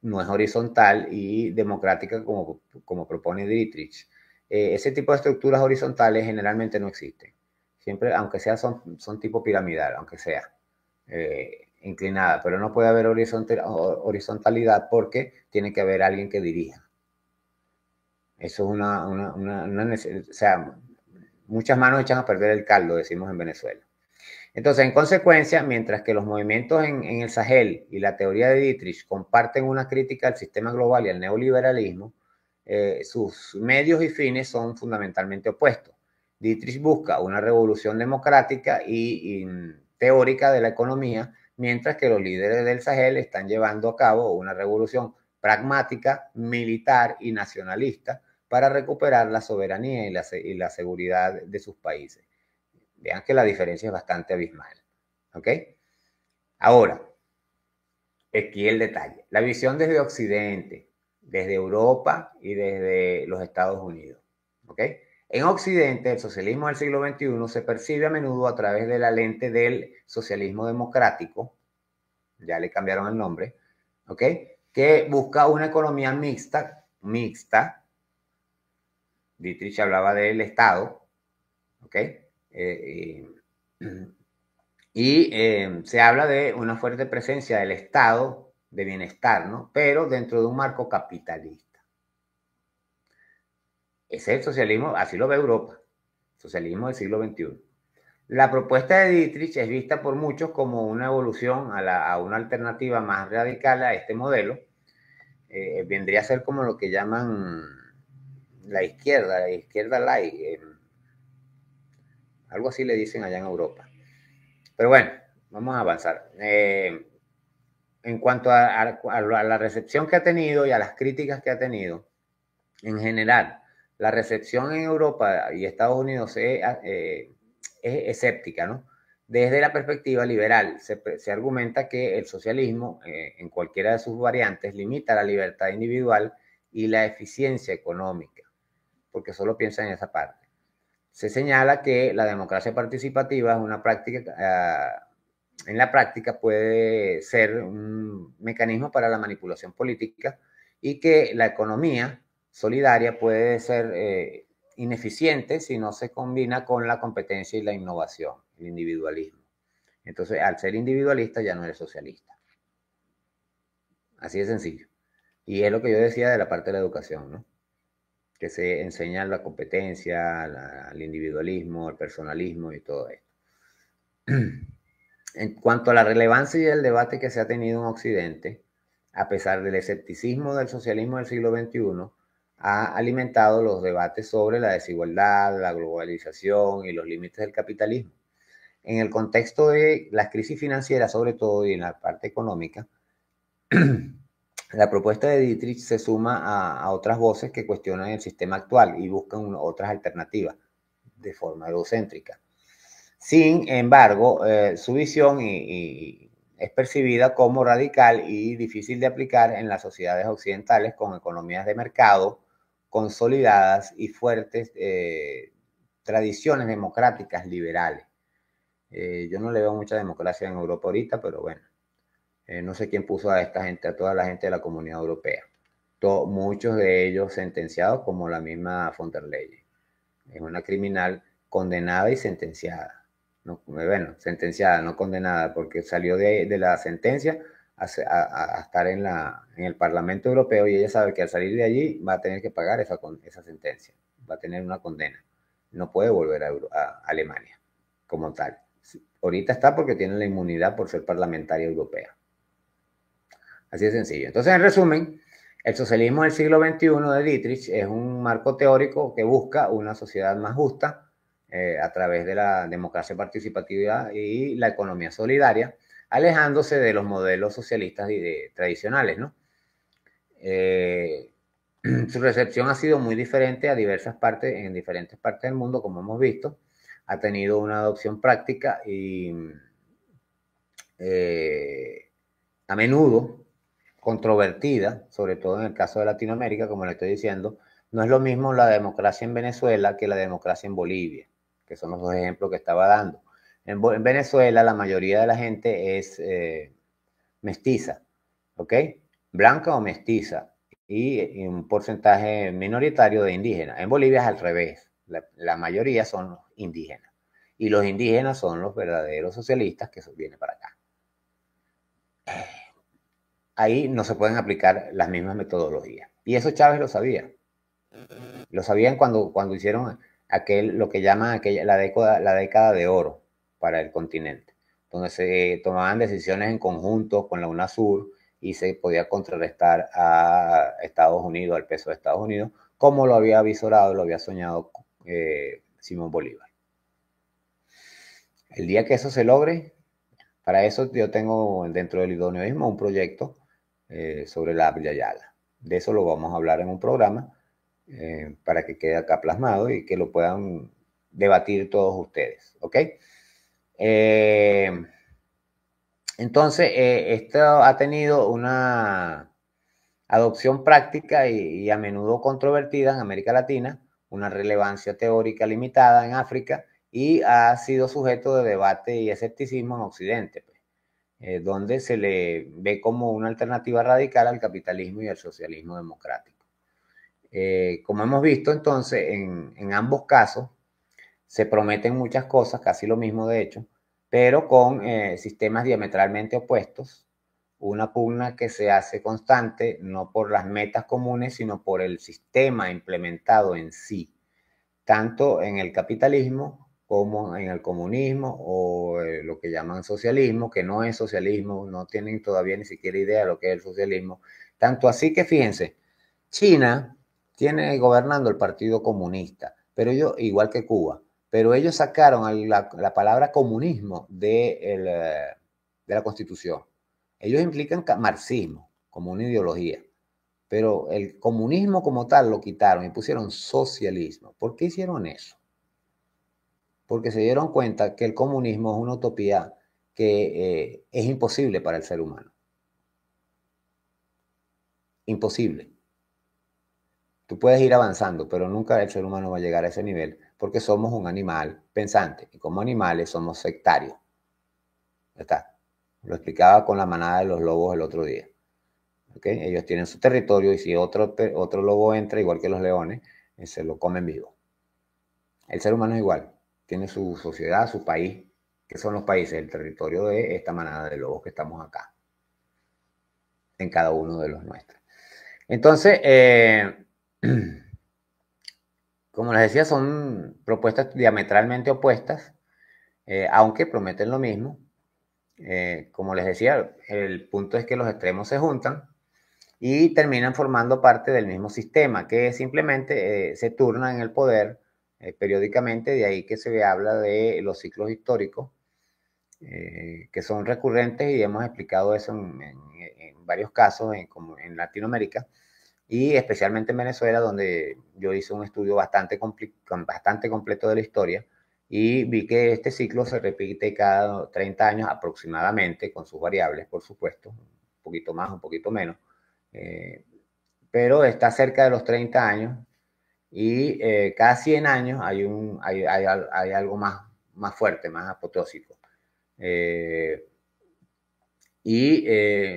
No es horizontal y democrática como propone Dietrich. Ese tipo de estructuras horizontales generalmente no existen. Siempre, aunque sea, son tipo piramidal, aunque sea inclinada, pero no puede haber horizontalidad porque tiene que haber alguien que dirija. Eso es o sea, muchas manos echan a perder el caldo, decimos en Venezuela. Entonces, en consecuencia, mientras que los movimientos en el Sahel y la teoría de Dietrich comparten una crítica al sistema global y al neoliberalismo, sus medios y fines son fundamentalmente opuestos. Dietrich busca una revolución democrática y teórica de la economía, mientras que los líderes del Sahel están llevando a cabo una revolución pragmática, militar y nacionalista para recuperar la soberanía y la seguridad de sus países. Vean que la diferencia es bastante abismal. ¿Ok? Ahora, aquí el detalle. La visión desde Occidente, desde Europa y desde los Estados Unidos. ¿Ok? En Occidente, el socialismo del siglo XXI se percibe a menudo a través de la lente del socialismo democrático, ya le cambiaron el nombre, ¿ok? Que busca una economía mixta. Dietrich hablaba del Estado, ¿ok? Se habla de una fuerte presencia del estado de bienestar, ¿no? Pero dentro de un marco capitalista. Ese es el socialismo, así lo ve Europa, socialismo del siglo XXI. La propuesta de Dietrich es vista por muchos como una evolución a una alternativa más radical a este modelo. Vendría a ser como lo que llaman la izquierda light, algo así le dicen allá en Europa. Pero bueno, vamos a avanzar. En cuanto a la recepción que ha tenido y a las críticas que ha tenido, en general, la recepción en Europa y Estados Unidos es escéptica, ¿no? Desde la perspectiva liberal, se argumenta que el socialismo, en cualquiera de sus variantes, limita la libertad individual y la eficiencia económica, porque solo piensa en esa parte. se señala que la democracia participativa es una práctica, en la práctica puede ser un mecanismo para la manipulación política y que la economía solidaria puede ser ineficiente si no se combina con la competencia y la innovación, el individualismo. Entonces, al ser individualista ya no eres socialista. Así de sencillo. Y es lo que yo decía de la parte de la educación, ¿no? Que se enseña la competencia, el individualismo, el personalismo y todo esto. En cuanto a la relevancia y el debate que se ha tenido en Occidente, a pesar del escepticismo del socialismo del siglo XXI, ha alimentado los debates sobre la desigualdad, la globalización y los límites del capitalismo. En el contexto de las crisis financieras, sobre todo, y en la parte económica, la propuesta de Dietrich se suma a otras voces que cuestionan el sistema actual y buscan otras alternativas de forma egocéntrica. Sin embargo, su visión es percibida como radical y difícil de aplicar en las sociedades occidentales con economías de mercado consolidadas y fuertes tradiciones democráticas liberales. Yo no le veo mucha democracia en Europa ahorita, pero bueno, no sé quién puso a esta gente, a toda la gente de la Comunidad Europea. Muchos de ellos sentenciados como la misma von der Leyen. Es una criminal condenada y sentenciada. No, bueno, sentenciada, no condenada, porque salió de la sentencia a estar en el Parlamento Europeo y ella sabe que al salir de allí va a tener que pagar esa sentencia, va a tener una condena. No puede volver a Alemania como tal. Ahorita está porque tiene la inmunidad por ser parlamentaria europea. Así de sencillo. Entonces, en resumen, el socialismo del siglo XXI de Dietrich es un marco teórico que busca una sociedad más justa a través de la democracia participativa y la economía solidaria, alejándose de los modelos socialistas tradicionales, ¿no? Su recepción ha sido muy diferente en diferentes partes del mundo, como hemos visto. Ha tenido una adopción práctica y a menudo controvertida, sobre todo en el caso de Latinoamérica, como le estoy diciendo. No es lo mismo la democracia en Venezuela que la democracia en Bolivia, que son los dos ejemplos que estaba dando. En Venezuela la mayoría de la gente es mestiza, ¿ok? Blanca o mestiza, y un porcentaje minoritario de indígenas. En Bolivia es al revés, la mayoría son indígenas, y los indígenas son los verdaderos socialistas que vienen para acá. Ahí no se pueden aplicar las mismas metodologías. Y eso Chávez lo sabía. Lo sabían cuando hicieron lo que llaman la década de oro para el continente, donde se tomaban decisiones en conjunto con la UNASUR y se podía contrarrestar a Estados Unidos, al peso de Estados Unidos, como lo había visorado, lo había soñado Simón Bolívar. El día que eso se logre, para eso yo tengo dentro del idoneísmo un proyecto sobre la Abya Yala. De eso lo vamos a hablar en un programa para que quede acá plasmado y que lo puedan debatir todos ustedes, ¿ok? Entonces, esto ha tenido una adopción práctica y a menudo controvertida en América Latina, una relevancia teórica limitada en África y ha sido sujeto de debate y escepticismo en Occidente, donde se le ve como una alternativa radical al capitalismo y al socialismo democrático. Como hemos visto entonces, en ambos casos se prometen muchas cosas, casi lo mismo de hecho, pero con sistemas diametralmente opuestos, una pugna que se hace constante no por las metas comunes, sino por el sistema implementado en sí, tanto en el capitalismo como en el comunismo o lo que llaman socialismo, que no es socialismo, no tienen todavía ni siquiera idea de lo que es el socialismo. Tanto así que fíjense, China tiene gobernando el Partido Comunista, pero ellos, igual que Cuba, pero ellos sacaron la palabra comunismo de la Constitución. Ellos implican marxismo como una ideología, pero el comunismo como tal lo quitaron y pusieron socialismo. ¿Por qué hicieron eso? Porque se dieron cuenta que el comunismo es una utopía que es imposible para el ser humano. Imposible. Tú puedes ir avanzando, pero nunca el ser humano va a llegar a ese nivel porque somos un animal pensante y como animales somos sectarios. Ya está. Lo explicaba con la manada de los lobos el otro día. ¿Okay? Ellos tienen su territorio y si otro lobo entra, igual que los leones, se lo comen vivo. El ser humano es igual. Tiene su sociedad, su país. ¿Qué son los países? El territorio de esta manada de lobos que estamos acá. En cada uno de los nuestros. Entonces, como les decía, son propuestas diametralmente opuestas, aunque prometen lo mismo. Como les decía, el punto es que los extremos se juntan y terminan formando parte del mismo sistema, que simplemente se turna en el poder periódicamente, de ahí que se habla de los ciclos históricos, que son recurrentes y hemos explicado eso en varios casos, como en Latinoamérica, y especialmente en Venezuela, donde yo hice un estudio bastante completo de la historia y vi que este ciclo se repite cada 30 años aproximadamente, con sus variables, por supuesto, un poquito más, un poquito menos, eh, pero está cerca de los 30 años y cada 100 años hay algo más fuerte, más apoteósico.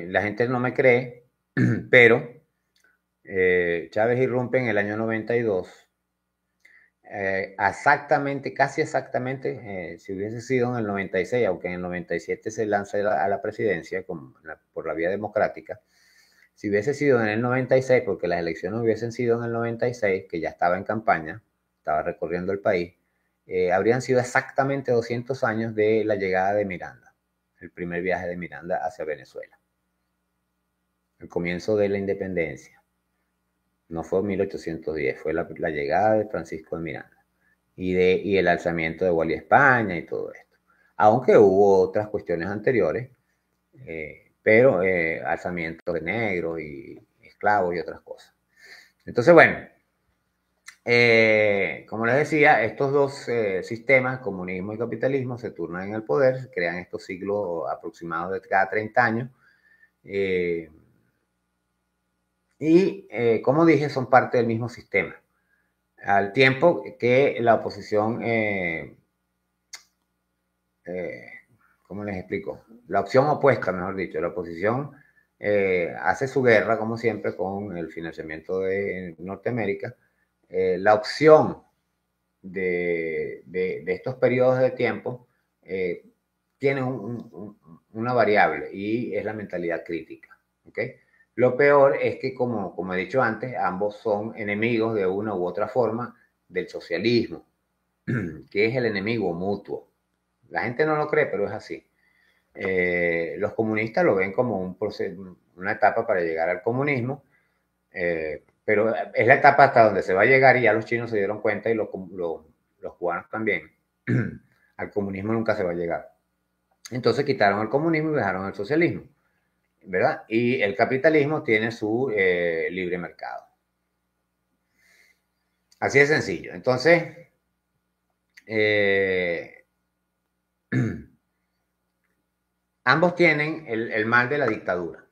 La gente no me cree, pero Chávez irrumpe en el año 92. Exactamente, casi exactamente, si hubiese sido en el 96, aunque en el 97 se lanza a la presidencia por la vía democrática, si hubiese sido en el 96, porque las elecciones hubiesen sido en el 96, que ya estaba en campaña, estaba recorriendo el país, habrían sido exactamente 200 años de la llegada de Miranda, el primer viaje de Miranda hacia Venezuela, el comienzo de la independencia. No fue 1810, fue la llegada de Francisco de Miranda y el alzamiento de Guardia España y todo esto. Aunque hubo otras cuestiones anteriores, pero alzamiento de negros y esclavos y otras cosas. Entonces, bueno, como les decía, estos dos sistemas, comunismo y capitalismo, se turnan en el poder, crean estos ciclos aproximados de cada 30 años. Como dije, son parte del mismo sistema. Al tiempo que la oposición, ¿cómo les explico? La opción opuesta, mejor dicho, la oposición hace su guerra, como siempre, con el financiamiento de Norteamérica. La opción de estos periodos de tiempo tiene una variable y es la mentalidad crítica. ¿Okay? Lo peor es que, como he dicho antes, ambos son enemigos de una u otra forma del socialismo, que es el enemigo mutuo. La gente no lo cree, pero es así. Los comunistas lo ven como una etapa para llegar al comunismo, pero es la etapa hasta donde se va a llegar y ya los chinos se dieron cuenta y los cubanos también. Al comunismo nunca se va a llegar. Entonces quitaron el comunismo y dejaron el socialismo, ¿verdad? Y el capitalismo tiene su libre mercado. Así de sencillo. Entonces, ambos tienen el mal de la dictadura.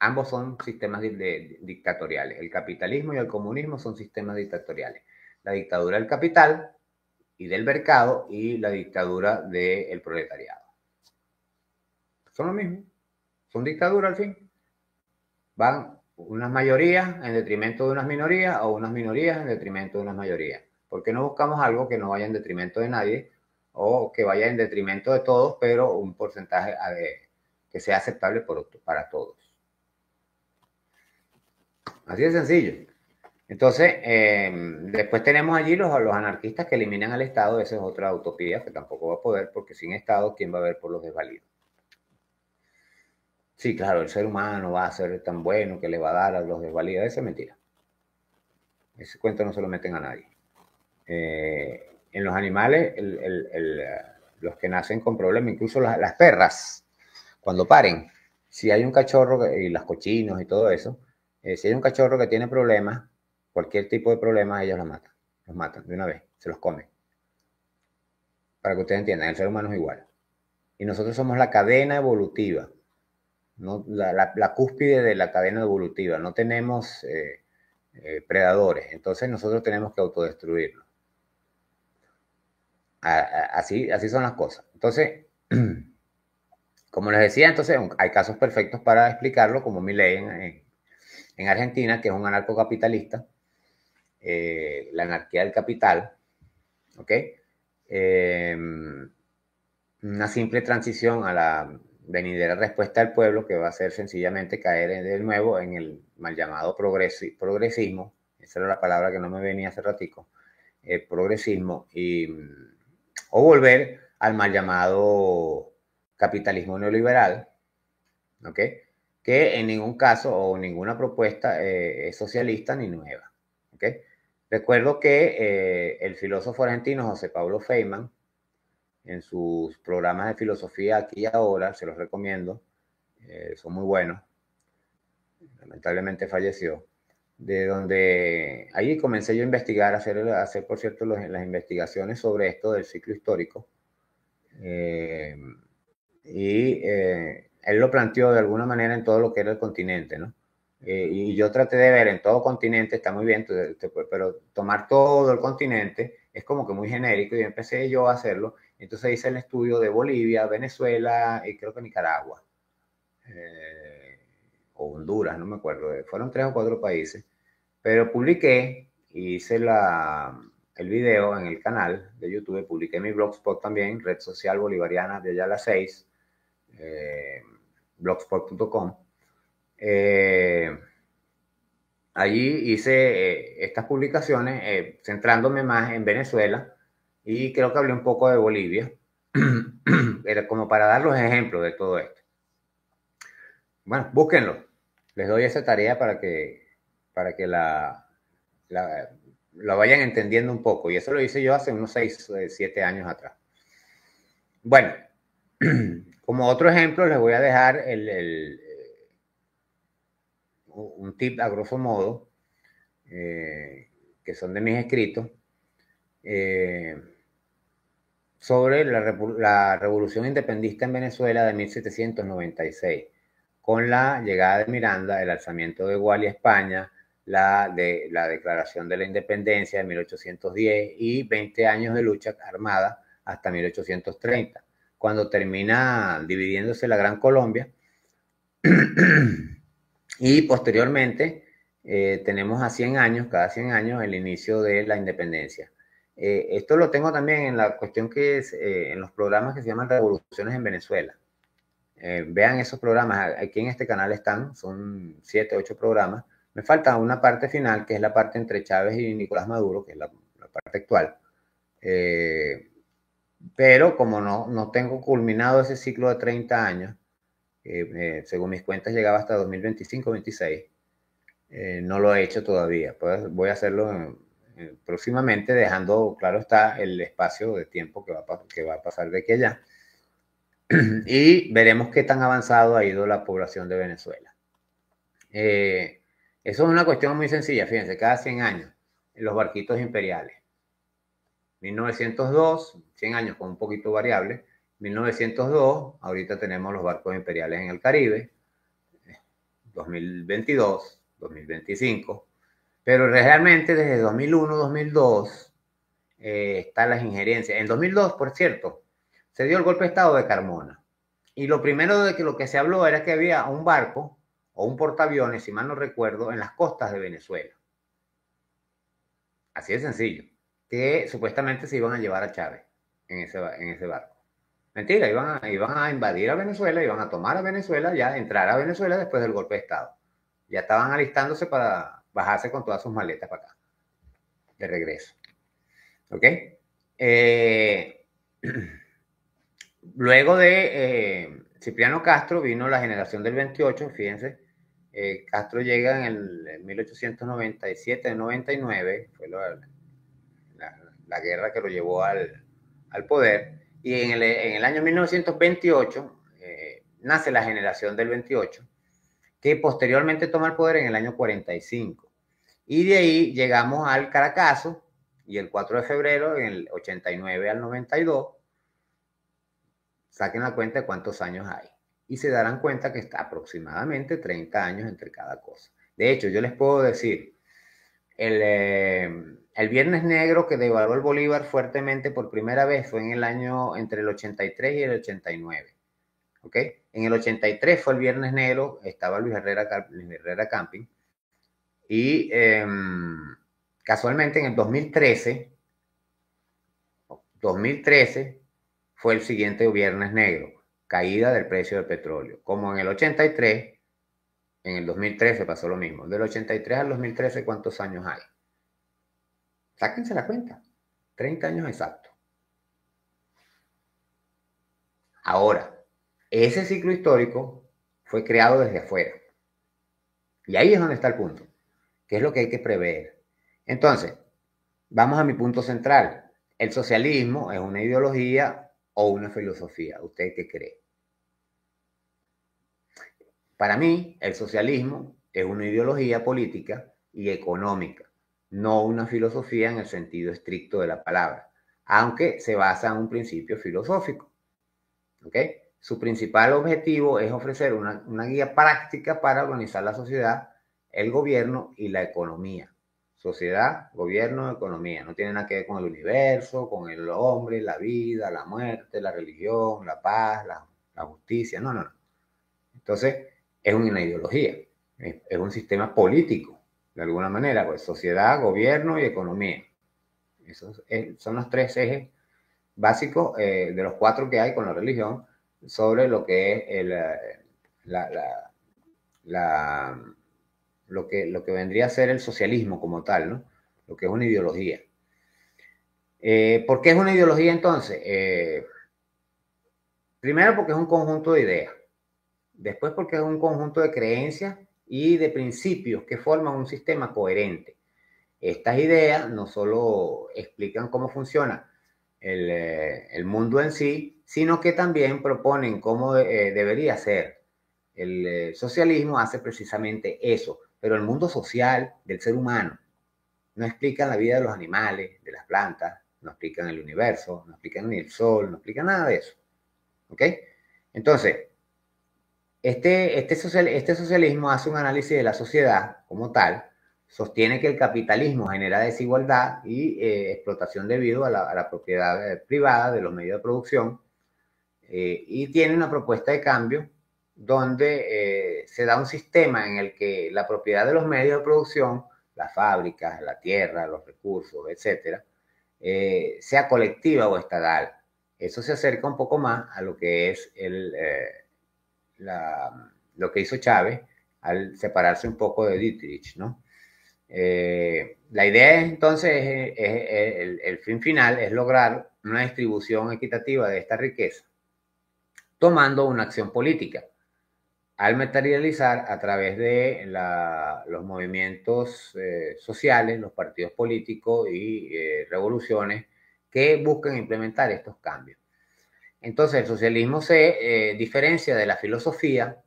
Ambos son sistemas dictatoriales. El capitalismo y el comunismo son sistemas dictatoriales. La dictadura del capital y del mercado y la dictadura del proletariado. Son lo mismo. Son dictaduras al fin. Van unas mayorías en detrimento de unas minorías o unas minorías en detrimento de unas mayorías. ¿Por qué no buscamos algo que no vaya en detrimento de nadie o que vaya en detrimento de todos, pero un porcentaje que sea aceptable para todos? Así de sencillo. Entonces, después tenemos allí los anarquistas que eliminan al Estado. Esa es otra utopía que tampoco va a poder, porque sin Estado, ¿quién va a ver por los desvalidos? Sí, claro, el ser humano va a ser tan bueno que le va a dar a los desvalidos. Esa es mentira. Ese cuento no se lo meten a nadie. En los animales, los que nacen con problemas, incluso las perras, cuando paren, si hay un cachorro, y las cochinos y todo eso, si hay un cachorro que tiene problemas, cualquier tipo de problemas, ellos los matan de una vez, se los comen. Para que ustedes entiendan, el ser humano es igual. Y nosotros somos la cadena evolutiva, ¿no? La cúspide de la cadena evolutiva. No tenemos predadores. Entonces nosotros tenemos que autodestruirlos. Así son las cosas. Entonces, como les decía, entonces hay casos perfectos para explicarlo, como Milei en Argentina, que es un anarcocapitalista, la anarquía del capital, ¿ok? Una simple transición a la venidera respuesta del pueblo, que va a ser sencillamente caer de nuevo en el mal llamado progresismo, esa era la palabra que no me venía hace ratico, progresismo, o volver al mal llamado capitalismo neoliberal, ¿ok? Que en ningún caso o ninguna propuesta es socialista ni nueva, ¿ok? Recuerdo que el filósofo argentino José Pablo Feynman, en sus programas de filosofía aquí y ahora, se los recomiendo, son muy buenos, lamentablemente falleció, de donde allí comencé yo a investigar, a hacer por cierto las investigaciones sobre esto del ciclo histórico, él lo planteó de alguna manera en todo lo que era el continente, ¿no? Y yo traté de ver en todo continente, está muy bien, pero tomar todo el continente es como que muy genérico y empecé yo a hacerlo. Entonces hice el estudio de Bolivia, Venezuela y creo que Nicaragua, o Honduras, no me acuerdo, fueron 3 o 4 países, pero publiqué, hice el video en el canal de YouTube, publiqué mi blogspot también, Red Social Bolivariana de Ayala 6, blogspot.com. Allí hice estas publicaciones centrándome más en Venezuela y creo que hablé un poco de Bolivia, era como para dar los ejemplos de todo esto. Bueno, búsquenlo. Les doy esa tarea para que la vayan entendiendo un poco. Y eso lo hice yo hace unos 6, 7 años atrás. Bueno, como otro ejemplo les voy a dejar un tip a grosso modo, que son de mis escritos, sobre la revolución independentista en Venezuela de 1796, con la llegada de Miranda, el alzamiento de Gualia a España, la declaración de la independencia de 1810 y 20 años de lucha armada hasta 1830, cuando termina dividiéndose la Gran Colombia. Y posteriormente tenemos a 100 años, cada 100 años, el inicio de la independencia. Esto lo tengo también en la cuestión que es en los programas que se llaman Revoluciones en Venezuela. Vean esos programas, aquí en este canal están, son 7, 8 programas. Me falta una parte final, que es la parte entre Chávez y Nicolás Maduro, que es la parte actual. Pero como no tengo culminado ese ciclo de 30 años, según mis cuentas llegaba hasta 2025-26, no lo he hecho todavía. Pues voy a hacerlo próximamente, dejando, claro está, el espacio de tiempo que va a pasar de aquí a allá. Y veremos qué tan avanzado ha ido la población de Venezuela. Eso es una cuestión muy sencilla, fíjense, cada 100 años, en los barquitos imperiales. 1902, 100 años con un poquito variable. 1902, ahorita tenemos los barcos imperiales en el Caribe. 2022, 2025. Pero realmente desde 2001, 2002 están las injerencias. En 2002, por cierto, se dio el golpe de Estado de Carmona. Y lo primero de lo que se habló era que había un barco o un portaaviones, si mal no recuerdo, en las costas de Venezuela. Así de sencillo. Que supuestamente se iban a llevar a Chávez en ese barco. Mentira, iban a invadir a Venezuela, iban a tomar a Venezuela, ya entrar a Venezuela después del golpe de Estado. Ya estaban alistándose para bajarse con todas sus maletas para acá, de regreso. ¿Ok? Luego de Cipriano Castro vino la generación del 28, fíjense. Castro llega en el 1897-99, fue la guerra que lo llevó al poder. Y en el año 1928 nace la generación del 28, que posteriormente toma el poder en el año 45. Y de ahí llegamos al Caracazo, y el 4 de febrero, en el 89 al 92, saquen la cuenta de cuántos años hay. Y se darán cuenta que está aproximadamente 30 años entre cada cosa. De hecho, yo les puedo decir, el Viernes Negro que devaluó el Bolívar fuertemente por primera vez fue en el año entre el 83 y el 89. ¿Ok? En el 83 fue el Viernes Negro, estaba Luis Herrera Camping, y casualmente en el 2013 fue el siguiente Viernes Negro, caída del precio del petróleo. Como en el 83, en el 2013 pasó lo mismo. Del 83 al 2013, ¿cuántos años hay? Sáquense la cuenta. 30 años exactos. Ahora, ese ciclo histórico fue creado desde afuera. Y ahí es donde está el punto, que es lo que hay que prever. Entonces, vamos a mi punto central. ¿El socialismo es una ideología o una filosofía? ¿Usted qué cree? Para mí, el socialismo es una ideología política y económica, no una filosofía en el sentido estricto de la palabra, aunque se basa en un principio filosófico. ¿Ok? Su principal objetivo es ofrecer una guía práctica para organizar la sociedad, el gobierno y la economía. Sociedad, gobierno, economía. No tiene nada que ver con el universo, con el hombre, la vida, la muerte, la religión, la paz, la justicia. No, no, no. Entonces, es una ideología, es un sistema político, de alguna manera, pues sociedad, gobierno y economía. Esos son los tres ejes básicos de los cuatro que hay con la religión sobre lo que es lo que vendría a ser el socialismo como tal, ¿no? Lo que es una ideología. ¿Por qué es una ideología entonces? Primero porque es un conjunto de ideas. Después porque es un conjunto de creencias y de principios que forman un sistema coherente. Estas ideas no solo explican cómo funciona el mundo en sí, sino que también proponen cómo debería ser. El socialismo hace precisamente eso, pero el mundo social del ser humano. No explican la vida de los animales, de las plantas, no explican el universo, no explican ni el sol, no explican nada de eso. ¿Ok? Entonces, este socialismo hace un análisis de la sociedad como tal, sostiene que el capitalismo genera desigualdad y explotación debido a la propiedad privada de los medios de producción y tiene una propuesta de cambio donde se da un sistema en el que la propiedad de los medios de producción, las fábricas, la tierra, los recursos, etcétera, sea colectiva o estatal. Eso se acerca un poco más a lo que es lo que hizo Chávez al separarse un poco de Dietrich, ¿no? La idea entonces, el fin final es lograr una distribución equitativa de esta riqueza, tomando una acción política, al materializar a través de los movimientos sociales, los partidos políticos y revoluciones que buscan implementar estos cambios. Entonces, el socialismo se diferencia de la filosofía,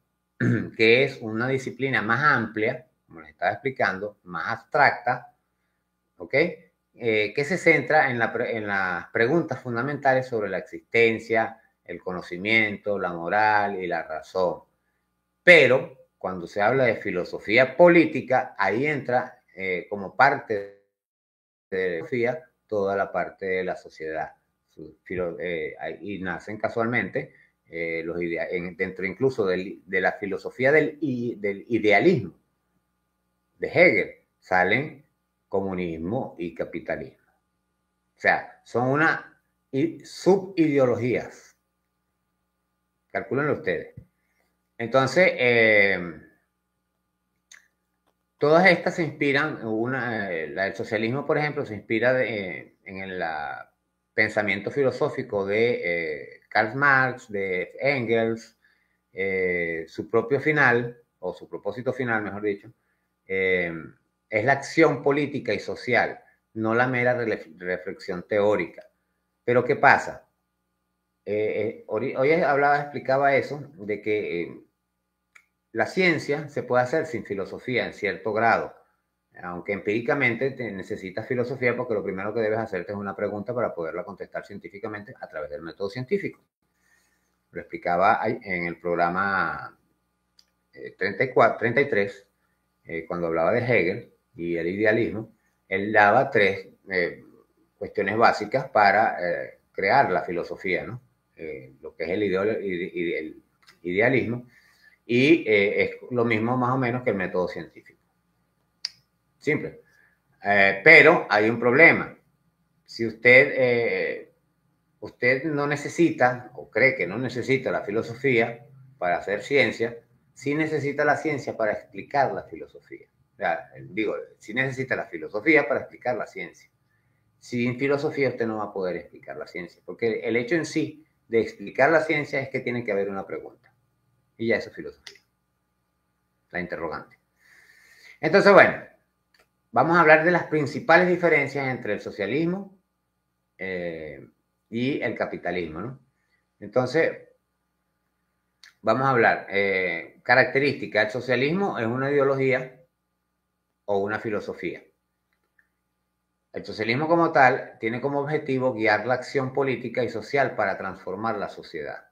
que es una disciplina más amplia, como les estaba explicando, más abstracta, ¿ok? Que se centra en las preguntas fundamentales sobre la existencia, el conocimiento, la moral y la razón. Pero cuando se habla de filosofía política, ahí entra como parte de la filosofía toda la parte de la sociedad. Y nacen casualmente dentro incluso de la filosofía del idealismo de Hegel, salen comunismo y capitalismo. O sea, son unas subideologías. Calcúlenlo ustedes. Entonces, todas estas se inspiran, la del socialismo, por ejemplo, se inspira en el pensamiento filosófico de Karl Marx, de Engels, su propio final, o su propósito final, mejor dicho, es la acción política y social, no la mera reflexión teórica. Pero ¿qué pasa? Hoy explicaba eso, de que la ciencia se puede hacer sin filosofía en cierto grado, aunque empíricamente necesitas filosofía porque lo primero que debes hacerte es una pregunta para poderla contestar científicamente a través del método científico. Lo explicaba en el programa 33, cuando hablaba de Hegel y el idealismo, él daba tres cuestiones básicas para crear la filosofía, ¿no? Lo que es el idealismo, y es lo mismo más o menos que el método científico. Simple. Pero hay un problema. Si usted no necesita, o cree que no necesita la filosofía para hacer ciencia, sí necesita la ciencia para explicar la filosofía. O sea, digo, sí necesita la filosofía para explicar la ciencia. Sin filosofía usted no va a poder explicar la ciencia, porque el hecho en sí de explicar la ciencia es que tiene que haber una pregunta. Y ya eso es filosofía. La interrogante. Entonces, bueno, vamos a hablar de las principales diferencias entre el socialismo y el capitalismo, ¿no? Entonces, vamos a hablar. Características. El socialismo es una ideología o una filosofía. El socialismo como tal tiene como objetivo guiar la acción política y social para transformar la sociedad.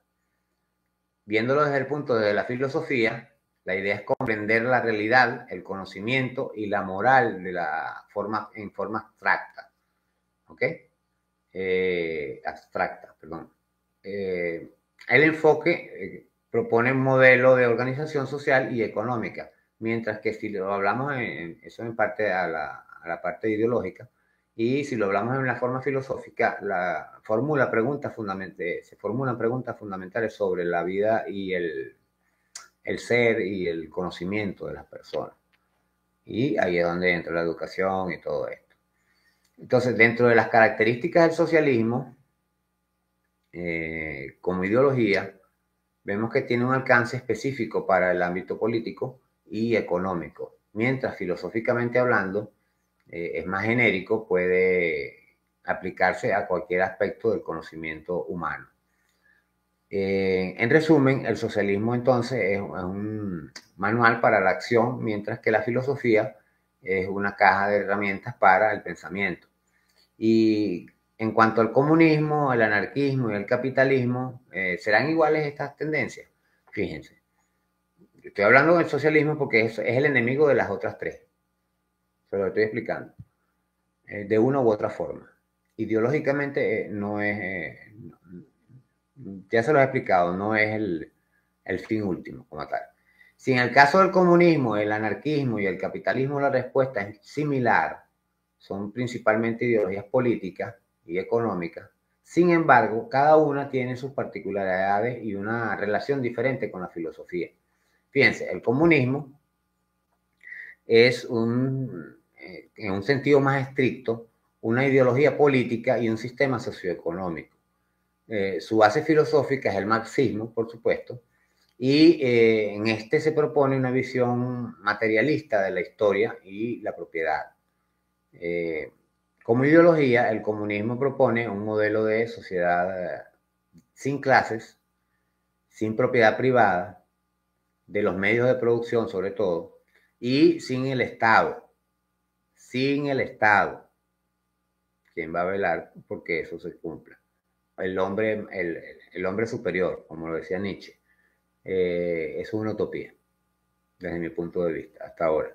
Viéndolo desde el punto de la filosofía, la idea es comprender la realidad, el conocimiento y la moral de en forma abstracta. ¿Ok? Abstracta, perdón. El enfoque propone un modelo de organización social y económica, mientras que si lo hablamos eso en parte a la parte ideológica, y si lo hablamos en la forma filosófica, se formulan preguntas fundamentales sobre la vida y el ser y el conocimiento de las personas. Y ahí es donde entra la educación y todo esto. Entonces, dentro de las características del socialismo, como ideología, vemos que tiene un alcance específico para el ámbito político y económico, mientras filosóficamente hablando es más genérico, puede aplicarse a cualquier aspecto del conocimiento humano. En resumen, el socialismo entonces es un manual para la acción, mientras que la filosofía es una caja de herramientas para el pensamiento. Y en cuanto al comunismo, el anarquismo y el capitalismo, ¿serán iguales estas tendencias? Fíjense, estoy hablando del socialismo porque es el enemigo de las otras tres. Se lo estoy explicando. De una u otra forma. Ideológicamente no es, ya se lo he explicado, no es el fin último como tal. Si en el caso del comunismo, el anarquismo y el capitalismo la respuesta es similar, son principalmente ideologías políticas y económicas, sin embargo, cada una tiene sus particularidades y una relación diferente con la filosofía. Fíjense, el comunismo es en un sentido más estricto, una ideología política y un sistema socioeconómico. Su base filosófica es el marxismo, por supuesto, y en este se propone una visión materialista de la historia y la propiedad. Como ideología, el comunismo propone un modelo de sociedad sin clases, sin propiedad privada, de los medios de producción sobre todo, y sin el Estado. Sin el Estado. ¿Quién va a velar porque eso se cumpla? El hombre superior, como lo decía Nietzsche. Eso es una utopía, desde mi punto de vista, hasta ahora.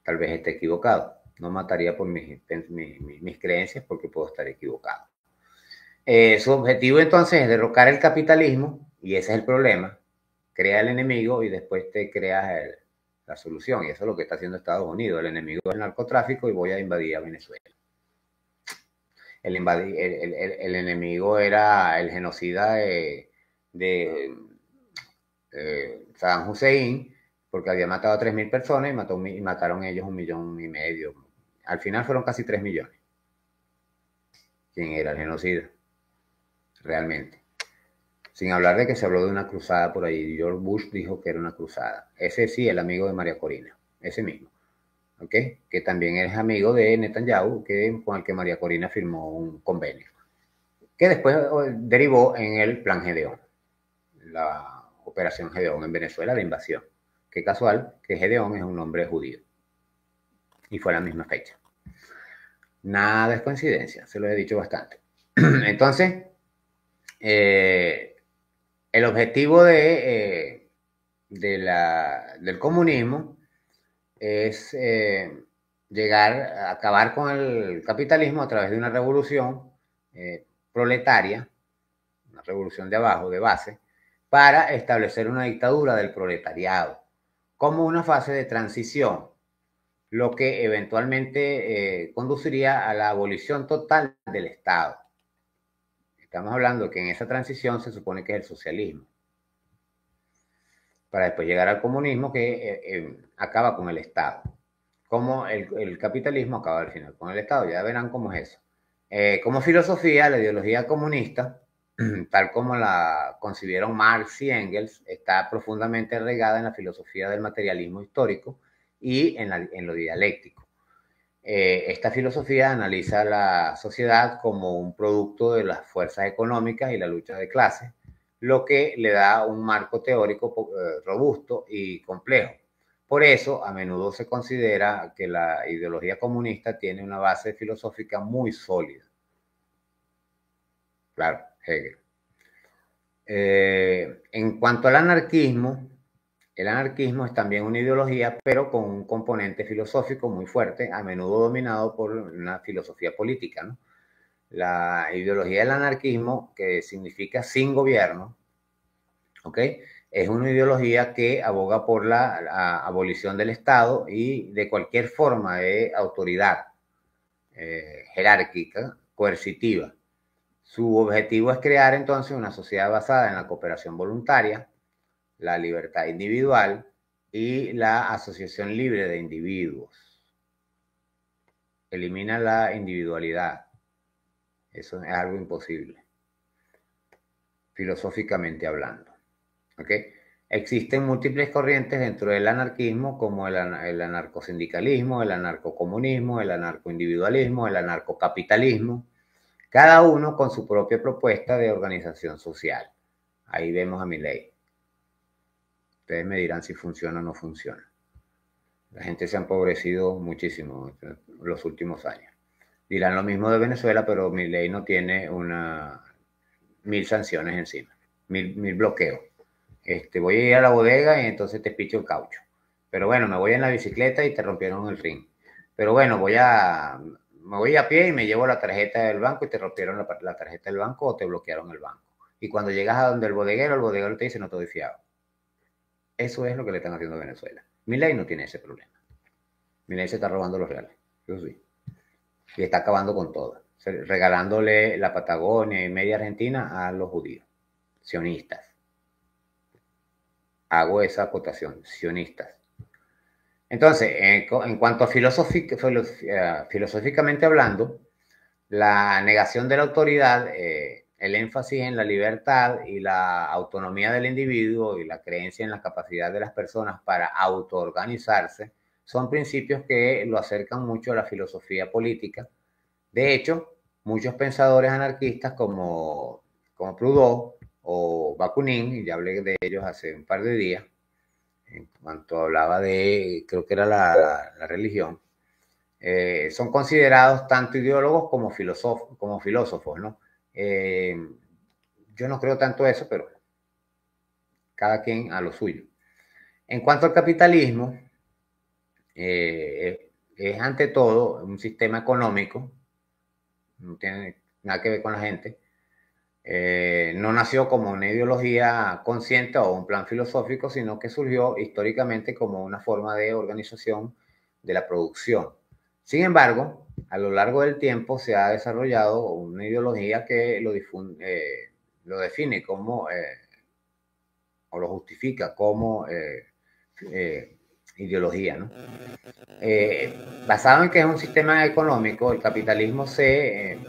Tal vez esté equivocado. No mataría por mis creencias porque puedo estar equivocado. Su objetivo entonces es derrocar el capitalismo, y ese es el problema. Crea el enemigo y después te creas la solución. Y eso es lo que está haciendo Estados Unidos. El enemigo es el narcotráfico y voy a invadir a Venezuela. El enemigo era el genocida de Saddam Hussein, porque había matado a 3.000 personas y mataron ellos 1,5 millones. Al final fueron casi 3 millones. ¿Quién era el genocida? Realmente. Sin hablar de que se habló de una cruzada por ahí. George Bush dijo que era una cruzada. Ese sí, el amigo de María Corina. Ese mismo. ¿Ok? Que también es amigo de Netanyahu, con el que María Corina firmó un convenio. Que después derivó en el Plan Gedeón. La Operación Gedeón en Venezuela, la invasión. Qué casual que Gedeón es un nombre judío. Y fue a la misma fecha. Nada es coincidencia, se lo he dicho bastante. Entonces, el objetivo del comunismo es llegar a acabar con el capitalismo a través de una revolución proletaria, una revolución de abajo, de base, para establecer una dictadura del proletariado, como una fase de transición, lo que eventualmente conduciría a la abolición total del Estado. Estamos hablando que en esa transición se supone que es el socialismo, para después llegar al comunismo que acaba con el Estado, como el capitalismo acaba al final con el Estado. Ya verán cómo es eso. Como filosofía, la ideología comunista, tal como la concibieron Marx y Engels, está profundamente arraigada en la filosofía del materialismo histórico y en lo dialéctico. Esta filosofía analiza la sociedad como un producto de las fuerzas económicas y la lucha de clases, lo que le da un marco teórico robusto y complejo. Por eso, a menudo se considera que la ideología comunista tiene una base filosófica muy sólida. Claro, Hegel. En cuanto al anarquismo, el anarquismo es también una ideología, pero con un componente filosófico muy fuerte, a menudo dominado por una filosofía política, ¿no? La ideología del anarquismo, que significa sin gobierno, ¿ok? Es una ideología que aboga por la abolición del Estado y de cualquier forma de autoridad jerárquica, coercitiva. Su objetivo es crear entonces una sociedad basada en la cooperación voluntaria, la libertad individual y la asociación libre de individuos. Elimina la individualidad. Eso es algo imposible, filosóficamente hablando. ¿Okay? Existen múltiples corrientes dentro del anarquismo, como el anarcosindicalismo, el anarcocomunismo, el anarcoindividualismo, el anarcocapitalismo, cada uno con su propia propuesta de organización social. Ahí vemos a Milei. Ustedes me dirán si funciona o no funciona. La gente se ha empobrecido muchísimo en los últimos años. Dirán lo mismo de Venezuela, pero Milei no tiene 1000 sanciones encima, 1000 bloqueos. Voy a ir a la bodega y entonces te picho el caucho. Pero bueno, me voy en la bicicleta y te rompieron el ring. Pero bueno, me voy a pie y me llevo la tarjeta del banco y te rompieron la tarjeta del banco o te bloquearon el banco. Y cuando llegas a donde el bodeguero te dice no estoy fiado. Eso es lo que le están haciendo a Venezuela. Milei no tiene ese problema. Milei se está robando los reales. Eso sí. Y está acabando con todo. Regalándole la Patagonia y media Argentina a los judíos. Sionistas. Hago esa acotación. Sionistas. Entonces, en cuanto a filosóficamente hablando, la negación de la autoridad, el énfasis en la libertad y la autonomía del individuo y la creencia en la capacidad de las personas para autoorganizarse son principios que lo acercan mucho a la filosofía política. De hecho, muchos pensadores anarquistas como Proudhon o Bakunin, y ya hablé de ellos hace un par de días, en cuanto hablaba de, creo que era la religión, son considerados tanto ideólogos como filósofos, ¿no? Yo no creo tanto eso, pero cada quien a lo suyo. En cuanto al capitalismo, es ante todo un sistema económico, no tiene nada que ver con la gente, no nació como una ideología consciente o un plan filosófico, sino que surgió históricamente como una forma de organización de la producción. Sin embargo, a lo largo del tiempo se ha desarrollado una ideología que lo define como, o lo justifica como ideología, ¿no? Basado en que es un sistema económico, el capitalismo se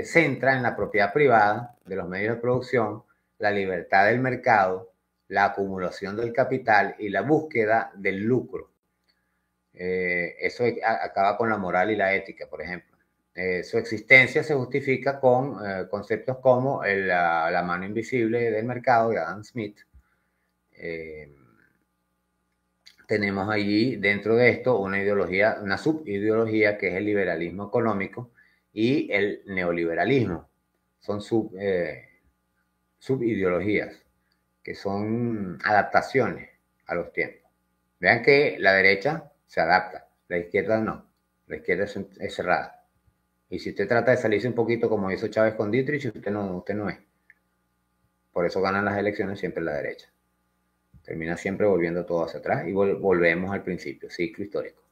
centra en la propiedad privada de los medios de producción, la libertad del mercado, la acumulación del capital y la búsqueda del lucro. Eso acaba con la moral y la ética, por ejemplo. Su existencia se justifica con conceptos como la mano invisible del mercado de Adam Smith. Tenemos allí dentro de esto una ideología, una subideología que es el liberalismo económico y el neoliberalismo. Son subideologías que son adaptaciones a los tiempos. Vean que la derecha se adapta. La izquierda no, la izquierda es cerrada. Y si usted trata de salirse un poquito como hizo Chávez con Dietrich, usted no es. Por eso ganan las elecciones siempre la derecha. Termina siempre volviendo todo hacia atrás y volvemos al principio, ciclo histórico,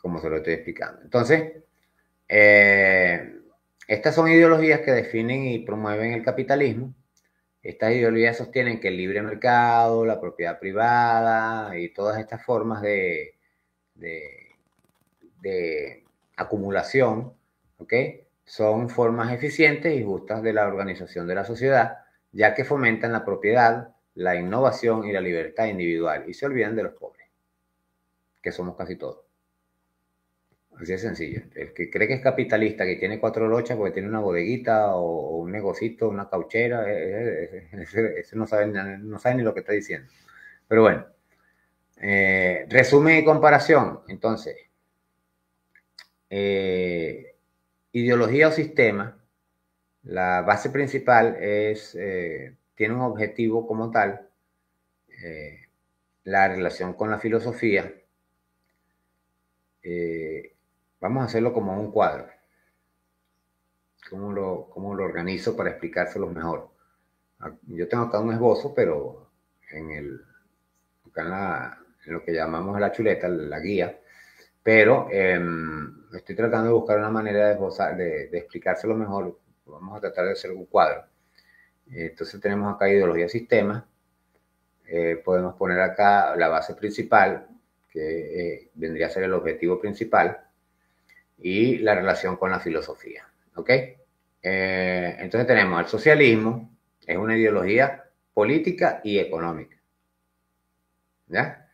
como se lo estoy explicando. Entonces, estas son ideologías que definen y promueven el capitalismo. Estas ideologías sostienen que el libre mercado, la propiedad privada y todas estas formas de acumulación, ¿ok? Son formas eficientes y justas de la organización de la sociedad, ya que fomentan la propiedad, la innovación y la libertad individual y se olvidan de los pobres, que somos casi todos. Así de sencillo. El que cree que es capitalista, que tiene 4 lochas porque tiene una bodeguita o un negocito, una cauchera, ese no sabe ni lo que está diciendo. Pero bueno, resumen y comparación. Entonces, ideología o sistema, la base principal tiene un objetivo como tal, la relación con la filosofía. Vamos a hacerlo como un cuadro. ¿Cómo lo organizo para explicárselo mejor? Yo tengo acá un esbozo, pero acá en lo que llamamos la chuleta, la guía, pero estoy tratando de buscar una manera de explicárselo mejor. Vamos a tratar de hacer un cuadro. Entonces tenemos acá ideología sistema. Podemos poner acá la base principal, que vendría a ser el objetivo principal, y la relación con la filosofía. ¿Ok? Entonces tenemos el socialismo, es una ideología política y económica, ¿ya?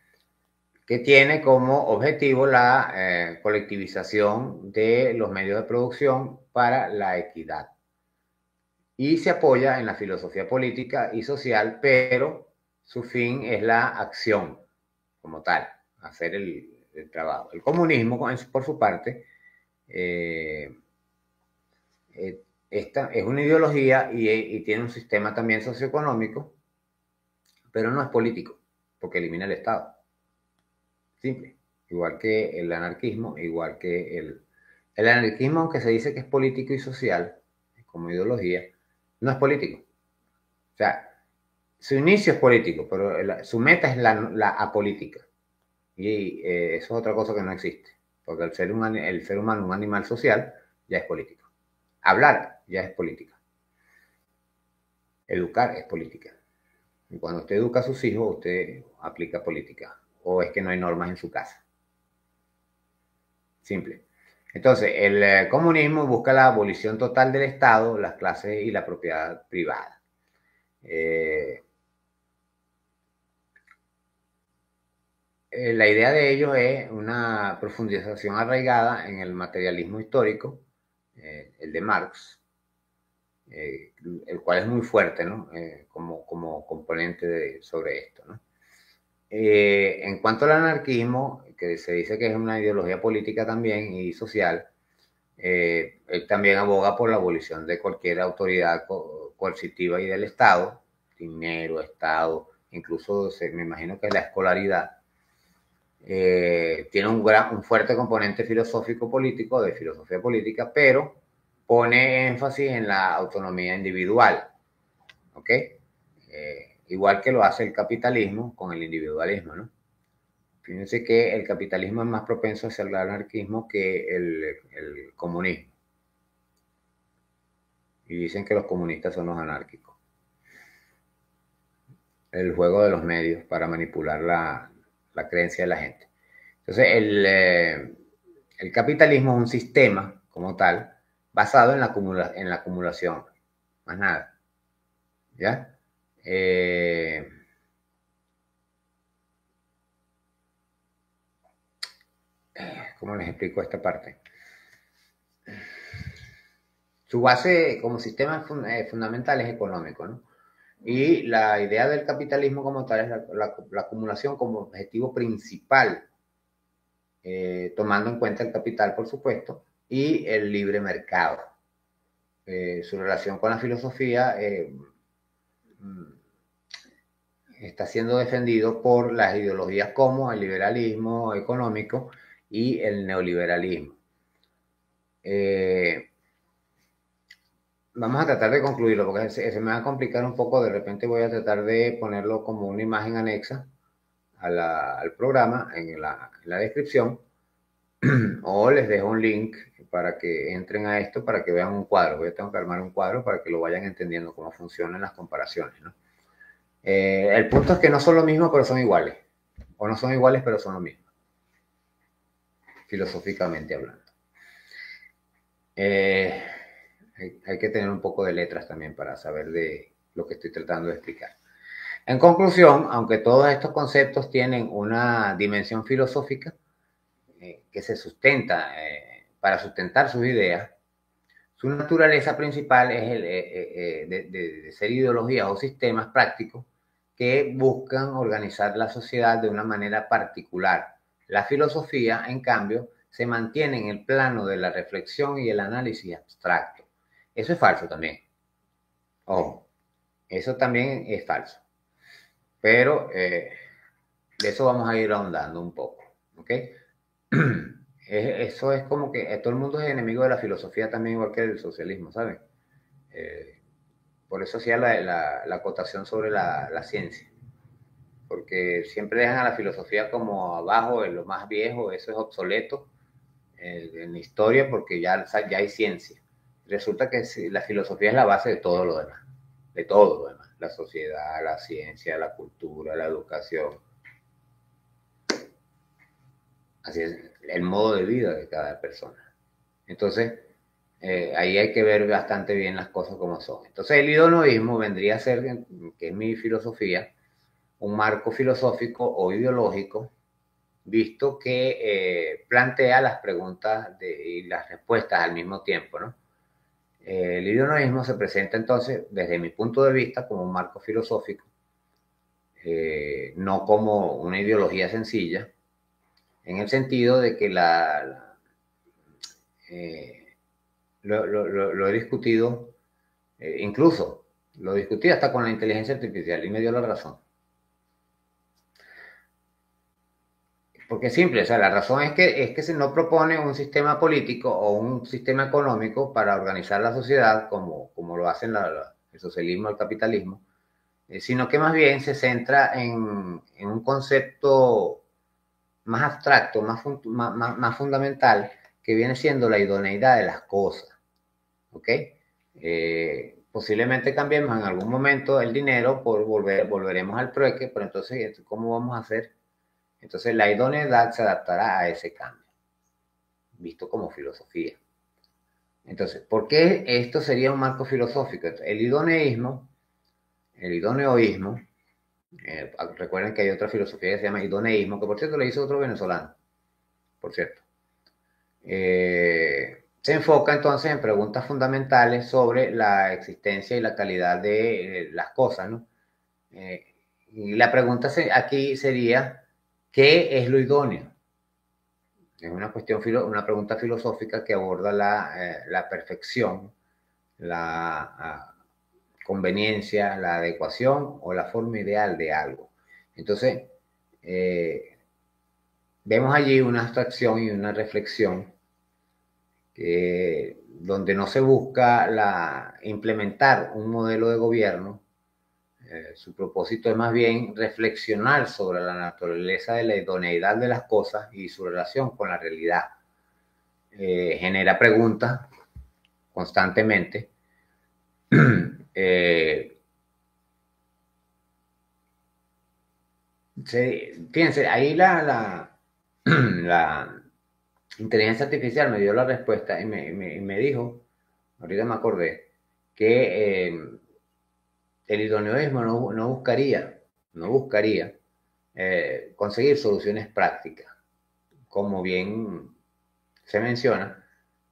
Que tiene como objetivo la colectivización de los medios de producción para la equidad. Y se apoya en la filosofía política y social, pero su fin es la acción como tal, hacer el trabajo. El comunismo, por su parte, esta es una ideología y tiene un sistema también socioeconómico, pero no es político, porque elimina el Estado. Simple. Igual que el anarquismo, igual que el anarquismo, aunque se dice que es político y social, como ideología, no es político. O sea, su inicio es político, pero su meta es la apolítica. Y eso es otra cosa que no existe, porque el ser humano, un animal social, ya es político. Hablar ya es política. Educar es política. Y cuando usted educa a sus hijos, usted aplica política. O es que no hay normas en su casa. Simple. Entonces, el comunismo busca la abolición total del Estado, las clases y la propiedad privada. La idea de ellos es una profundización arraigada en el materialismo histórico, el de Marx, el cual es muy fuerte, ¿no? Como componente sobre esto, ¿no? En cuanto al anarquismo, que se dice que es una ideología política también y social, él también aboga por la abolición de cualquier autoridad coercitiva y del Estado, dinero, Estado, incluso me imagino que la escolaridad. Tiene un fuerte componente filosófico político, de filosofía política, pero pone énfasis en la autonomía individual, ¿ok? Igual que lo hace el capitalismo con el individualismo, ¿no? Fíjense que el capitalismo es más propenso hacia el anarquismo que el comunismo. Y dicen que los comunistas son los anárquicos. El juego de los medios para manipular la creencia de la gente. Entonces, el capitalismo es un sistema como tal basado en la acumulación, más nada. ¿Ya? ¿Cómo les explico esta parte? Su base como sistema fundamental es económico, ¿no? Y la idea del capitalismo como tal es la acumulación como objetivo principal, tomando en cuenta el capital, por supuesto, y el libre mercado. Su relación con la filosofía está siendo defendido por las ideologías como el liberalismo económico y el neoliberalismo. Vamos a tratar de concluirlo porque se me va a complicar un poco. De repente voy a tratar de ponerlo como una imagen anexa al programa en la descripción, o les dejo un link para que entren a esto, para que vean un cuadro. Yo tengo que armar un cuadro para que lo vayan entendiendo cómo funcionan las comparaciones, ¿no? El punto es que no son lo mismo, pero son iguales. O no son iguales, pero son lo mismo. Filosóficamente hablando. Hay que tener un poco de letras también para saber de lo que estoy tratando de explicar. En conclusión, aunque todos estos conceptos tienen una dimensión filosófica que se sustenta para sustentar sus ideas, su naturaleza principal es de ser ideologías o sistemas prácticos que buscan organizar la sociedad de una manera particular. La filosofía, en cambio, se mantiene en el plano de la reflexión y el análisis abstracto. Eso es falso también. Ojo, eso también es falso. Pero de eso vamos a ir ahondando un poco. ¿Ok? Eso es como que todo el mundo es enemigo de la filosofía también, igual que del socialismo, ¿saben? Por eso hacía la acotación sobre la ciencia. Porque siempre dejan a la filosofía como abajo, en lo más viejo, eso es obsoleto en la historia porque ya hay ciencia. Resulta que la filosofía es la base de todo lo demás, de todo lo demás, la sociedad, la ciencia, la cultura, la educación. Así es el modo de vida de cada persona. Entonces, ahí hay que ver bastante bien las cosas como son. Entonces, el idoneísmo vendría a ser, que es mi filosofía, un marco filosófico o ideológico, visto que plantea las preguntas y las respuestas al mismo tiempo, ¿no? El idoneísmo se presenta entonces, desde mi punto de vista, como un marco filosófico, no como una ideología sencilla, en el sentido de que lo he discutido, incluso lo discutí hasta con la inteligencia artificial y me dio la razón. Porque es simple, o sea, la razón es que se no propone un sistema político o un sistema económico para organizar la sociedad como lo hacen el socialismo, el capitalismo, sino que más bien se centra en un concepto más abstracto, más fundamental, que viene siendo la idoneidad de las cosas. ¿Ok? Posiblemente cambiemos en algún momento el dinero por volveremos al trueque, pero entonces, ¿cómo vamos a hacer? Entonces, la idoneidad se adaptará a ese cambio, visto como filosofía. Entonces, ¿por qué esto sería un marco filosófico? El idoneísmo, el idoneoísmo, recuerden que hay otra filosofía que se llama idoneísmo, que por cierto le hizo otro venezolano, por cierto. Se enfoca entonces en preguntas fundamentales sobre la existencia y la calidad de las cosas, ¿no? Y la pregunta aquí sería, ¿qué es lo idóneo? Es una pregunta filosófica que aborda la perfección, la conveniencia, la adecuación o la forma ideal de algo. Entonces, vemos allí una abstracción y una reflexión donde no se busca implementar un modelo de gobierno. Su propósito es más bien reflexionar sobre la naturaleza de la idoneidad de las cosas y su relación con la realidad. Genera preguntas constantemente. Fíjense, ahí la inteligencia artificial me dio la respuesta y me dijo, ahorita me acordé, que el idoneísmo no buscaría conseguir soluciones prácticas. Como bien se menciona,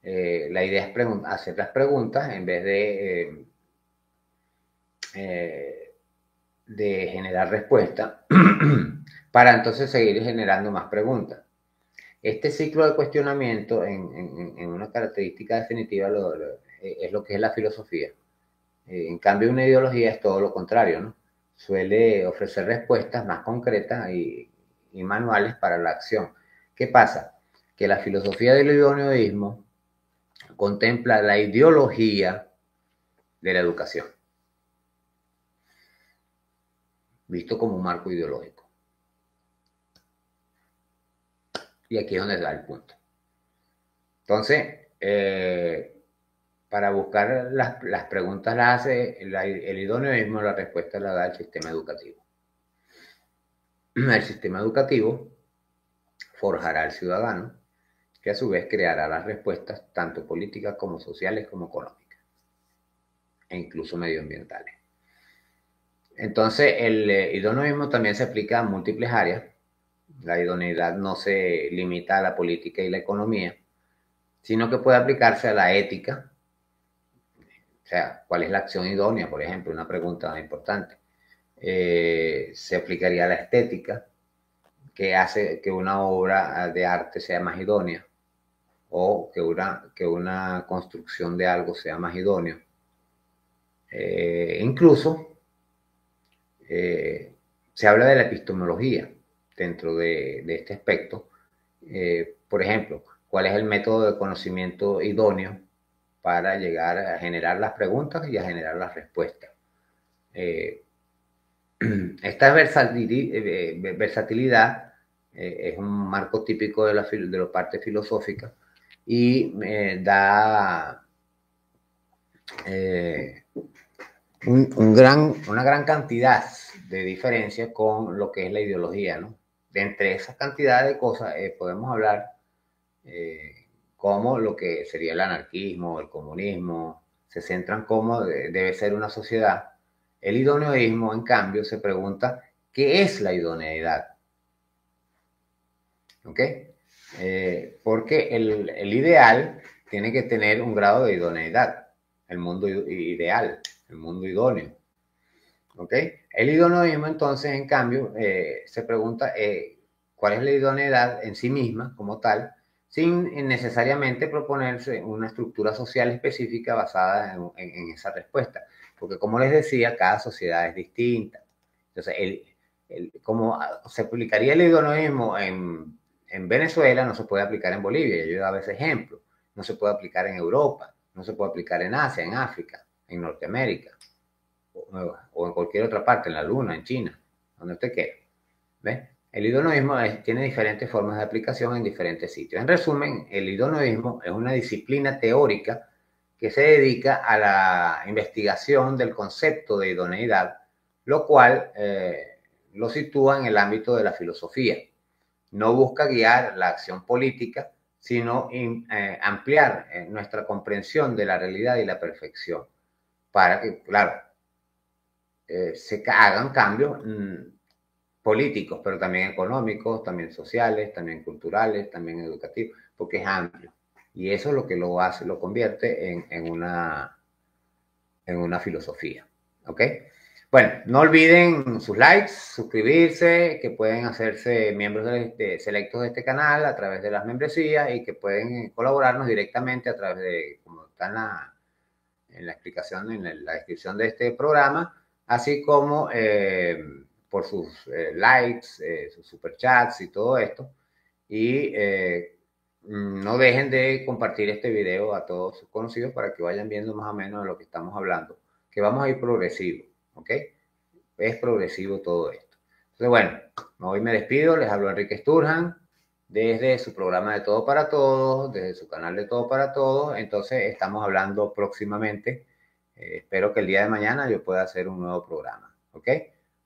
la idea es hacer las preguntas en vez de generar respuestas para entonces seguir generando más preguntas. Este ciclo de cuestionamiento en una característica definitiva es lo que es la filosofía. En cambio, una ideología es todo lo contrario, ¿no? suele ofrecer respuestas más concretas y manuales para la acción. ¿Qué pasa? Que la filosofía del idoneísmo contempla la ideología de la educación, visto como un marco ideológico. Y aquí es donde da el punto. Entonces, para buscar las preguntas las hace el idoneísmo, la respuesta la da el sistema educativo. El sistema educativo forjará al ciudadano, que a su vez creará las respuestas tanto políticas como sociales como económicas, e incluso medioambientales. Entonces, el idoneísmo también se aplica a múltiples áreas. La idoneidad no se limita a la política y la economía, sino que puede aplicarse a la ética. O sea, ¿cuál es la acción idónea? Por ejemplo, una pregunta importante. Se aplicaría a la estética, que hace que una obra de arte sea más idónea, o que una construcción de algo sea más idóneo. Incluso se habla de la epistemología dentro de este aspecto. Por ejemplo, ¿cuál es el método de conocimiento idóneo para llegar a generar las preguntas y a generar las respuestas? Esta versatilidad es un marco típico de la parte filosófica y da una gran cantidad de diferencias con lo que es la ideología, ¿no? De entre esas cantidades de cosas podemos hablar como lo que sería el anarquismo, el comunismo, se centran cómo debe ser una sociedad. El idoneísmo, en cambio, se pregunta ¿qué es la idoneidad? ¿Ok? Porque el ideal tiene que tener un grado de idoneidad, el mundo ideal, el mundo idóneo. ¿Ok? El idoneísmo, entonces, en cambio, se pregunta cuál es la idoneidad en sí misma, como tal, sin necesariamente proponerse una estructura social específica basada en esa respuesta. Porque, como les decía, cada sociedad es distinta. Entonces, como se aplicaría el idoneísmo en Venezuela, no se puede aplicar en Bolivia. Yo daba ese ejemplo. No se puede aplicar en Europa, no se puede aplicar en Asia, en África, en Norteamérica, o en cualquier otra parte, en la Luna, en China, donde usted quiera. ¿Ve? El idoneísmo tiene diferentes formas de aplicación en diferentes sitios. En resumen, el idoneísmo es una disciplina teórica que se dedica a la investigación del concepto de idoneidad, lo cual lo sitúa en el ámbito de la filosofía. No busca guiar la acción política, sino ampliar nuestra comprensión de la realidad y la perfección, para que, claro, se hagan cambios políticos, pero también económicos, también sociales, también culturales, también educativos, porque es amplio. Y eso es lo que lo hace, lo convierte en una filosofía. ¿Ok? Bueno, no olviden sus likes, suscribirse, que pueden hacerse miembros selectos de este canal a través de las membresías y que pueden colaborarnos directamente a través de, como está en la explicación, en la descripción de este programa, así como por sus likes, sus superchats y todo esto. Y no dejen de compartir este video a todos sus conocidos para que vayan viendo más o menos de lo que estamos hablando, que vamos a ir progresivo, ¿ok? Es progresivo todo esto. Entonces, bueno, hoy me despido, les hablo Enrique Sturhan, desde su programa de Todo para Todos, desde su canal de Todo para Todos. Entonces, estamos hablando próximamente. Espero que el día de mañana yo pueda hacer un nuevo programa, ¿ok?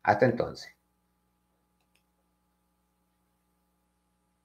Hasta entonces.